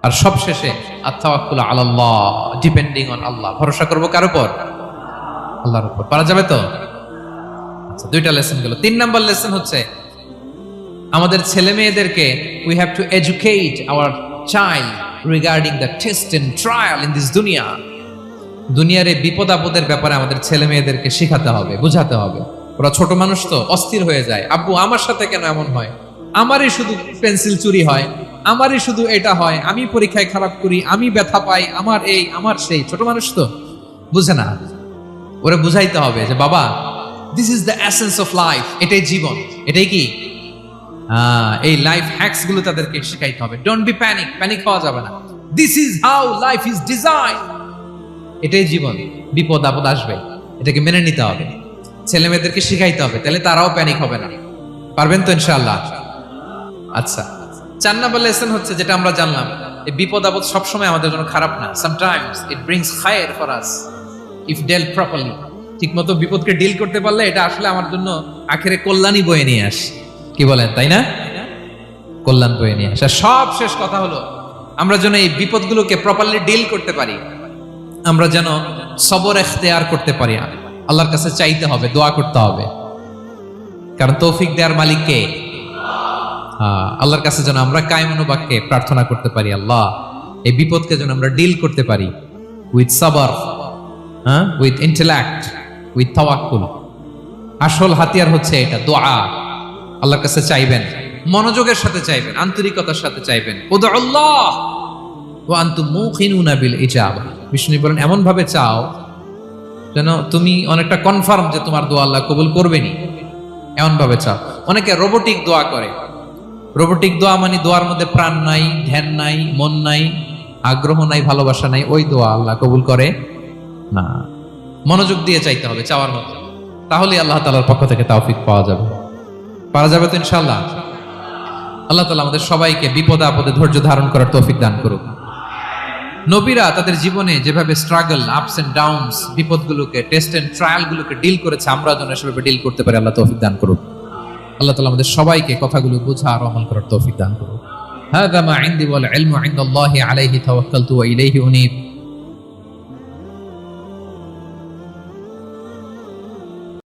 আর সবশেষে আত-তাওয়াক্কুল আলাল্লাহ, ডিপেন্ডিং অন আল্লাহ, ভরসা করব কার উপর? আল্লাহর উপর। পারা যাবে তো? আচ্ছা, দুইটা লেসন গেল। 3 নাম্বার লেসন হচ্ছে আমাদের ছেলে মেয়েদেরকে we have to educate our child regarding the test and trial in this দুনিয়া। দুনিয়ার এই বিপদ আপদের ব্যাপারে আমাদের ছেলে মেয়েদেরকে শেখাতে হবে, বুঝাতে হবে। ওরা ছোট মানুষ তো অস্থির হয়ে যায়, আব্বু আমার সাথে কেন এমন হয়, আমারই শুধু পেন্সিল চুরি হয়, আমারই শুধু এটা হয়, আমি পরীক্ষায় খারাপ করি, আমি ব্যথা পাই, আমার এই আমার সেই। ছোট মানুষ তো বুঝে না। ওরা বুঝাইতে হবে যে বাবা, this is the essence of life, এটাই জীবন। এটাই কি এই লাইফ হ্যাকস গুলো তাদেরকে শেখাইতে হবে। ডোন্ট বি প্যানিক, প্যানিক হওয়া যাবে না। This is how life is design, এটাই জীবন। বিপদ আপদ আসবে, এটাকে মেনে নিতে হবে, ছেলে মেয়েদেরকে শিখাইতে হবে, তাহলে তারাও প্যানিক হবে না। পারবেন তো ইনশাআল্লাহ? আচ্ছা, 4 নাম্বার লেসন হচ্ছে যেটা আমরা জানলাম, এই বিপদ আপদ সবসময় আমাদের জন্য খারাপ না। সামটাইমস ইট ব্রিংস খায়ের for us if dealt properly. ঠিক মতো বিপদকে ডিল করতে পারলে এটা আসলে আমার জন্য আখেরে কল্যাণই বয়ে নিয়ে আসে। কি বলেন, তাই না? কল্যাণ বয়ে নিয়ে আসে। সব শেষ কথা হলো, আমরা যেন এই বিপদগুলোকে প্রপারলি ডিল করতে পারি, আমরা যেন সবর ইখতিয়ার করতে পারি। আল্লাহর কাছে চাইতে হবে, দোয়া করতে হবে, কারণ তৌফিক দেওয়ার মালিক কে? আল্লাহর কাছে যেন আমরা কায়মনোবাক্যে প্রার্থনা করতে পারি, আল্লাহ এই বিপদকে যেন আমরা ডিল করতে পারি উইথ সাবর, উইথ ইন্টেলেক্ট, উইথ তাওয়াক্কুল। আসল হাতিয়ার হচ্ছে এটা, দোয়া। আল্লাহর কাছে চাইবেন, মনোযোগের সাথে চাইবেন, আন্তরিকতার সাথে চাইবেন। উদউল্লাহ ওয়া আনতুম মুকিনুনা বিল ইজাবা। বিষ্ণু বলেন এমন ভাবে চাও যেন তুমি অনেকটা কনফার্ম যে তোমার দোয়া আল্লাহ কবুল করবেনই, এমন ভাবে চাও। অনেকে রোবোটিক দোয়া করে। রোবোটিক দোয়া মানে দোয়ার মধ্যে প্রাণ নাই, ধ্যান নাই, মন নাই, আগ্রহ নাই, ভালোবাসা নাই। ওই দোয়া আল্লাহ কবুল করে না। মনোযোগ দিয়ে চাইতে হবে চাওয়ার মতো, তাহলে আল্লাহ তাআলার পক্ষ থেকে তৌফিক পাওয়া যাবে। পারা যাবে তো ইনশাআল্লাহ? আল্লাহ তাআলা আমাদের সবাইকে বিপদে আপদে ধৈর্য ধারণ করার তৌফিক দান করুক। নবীরা তাদের জীবনে যেভাবে স্ট্রাগল, আপস এন্ড ডাউনস, বিপদগুলোকে, টেস্ট এন্ড ট্রায়াল গুলোকে ডিল করেছে, আমরা যেন সেভাবে ডিল করতে পারি। আল্লাহ তৌফিক দান করুক। আল্লাহ তাআলা আমাদের সবাইকে কথাগুলো বোঝা আর আমল করার তৌফিক দান করুক। হাযা মা ইনদি ওয়াল ইলমু ইনদাল্লাহি আলাইহি তাওয়াক্কালতু ওয়া ইলাইহি উনীব।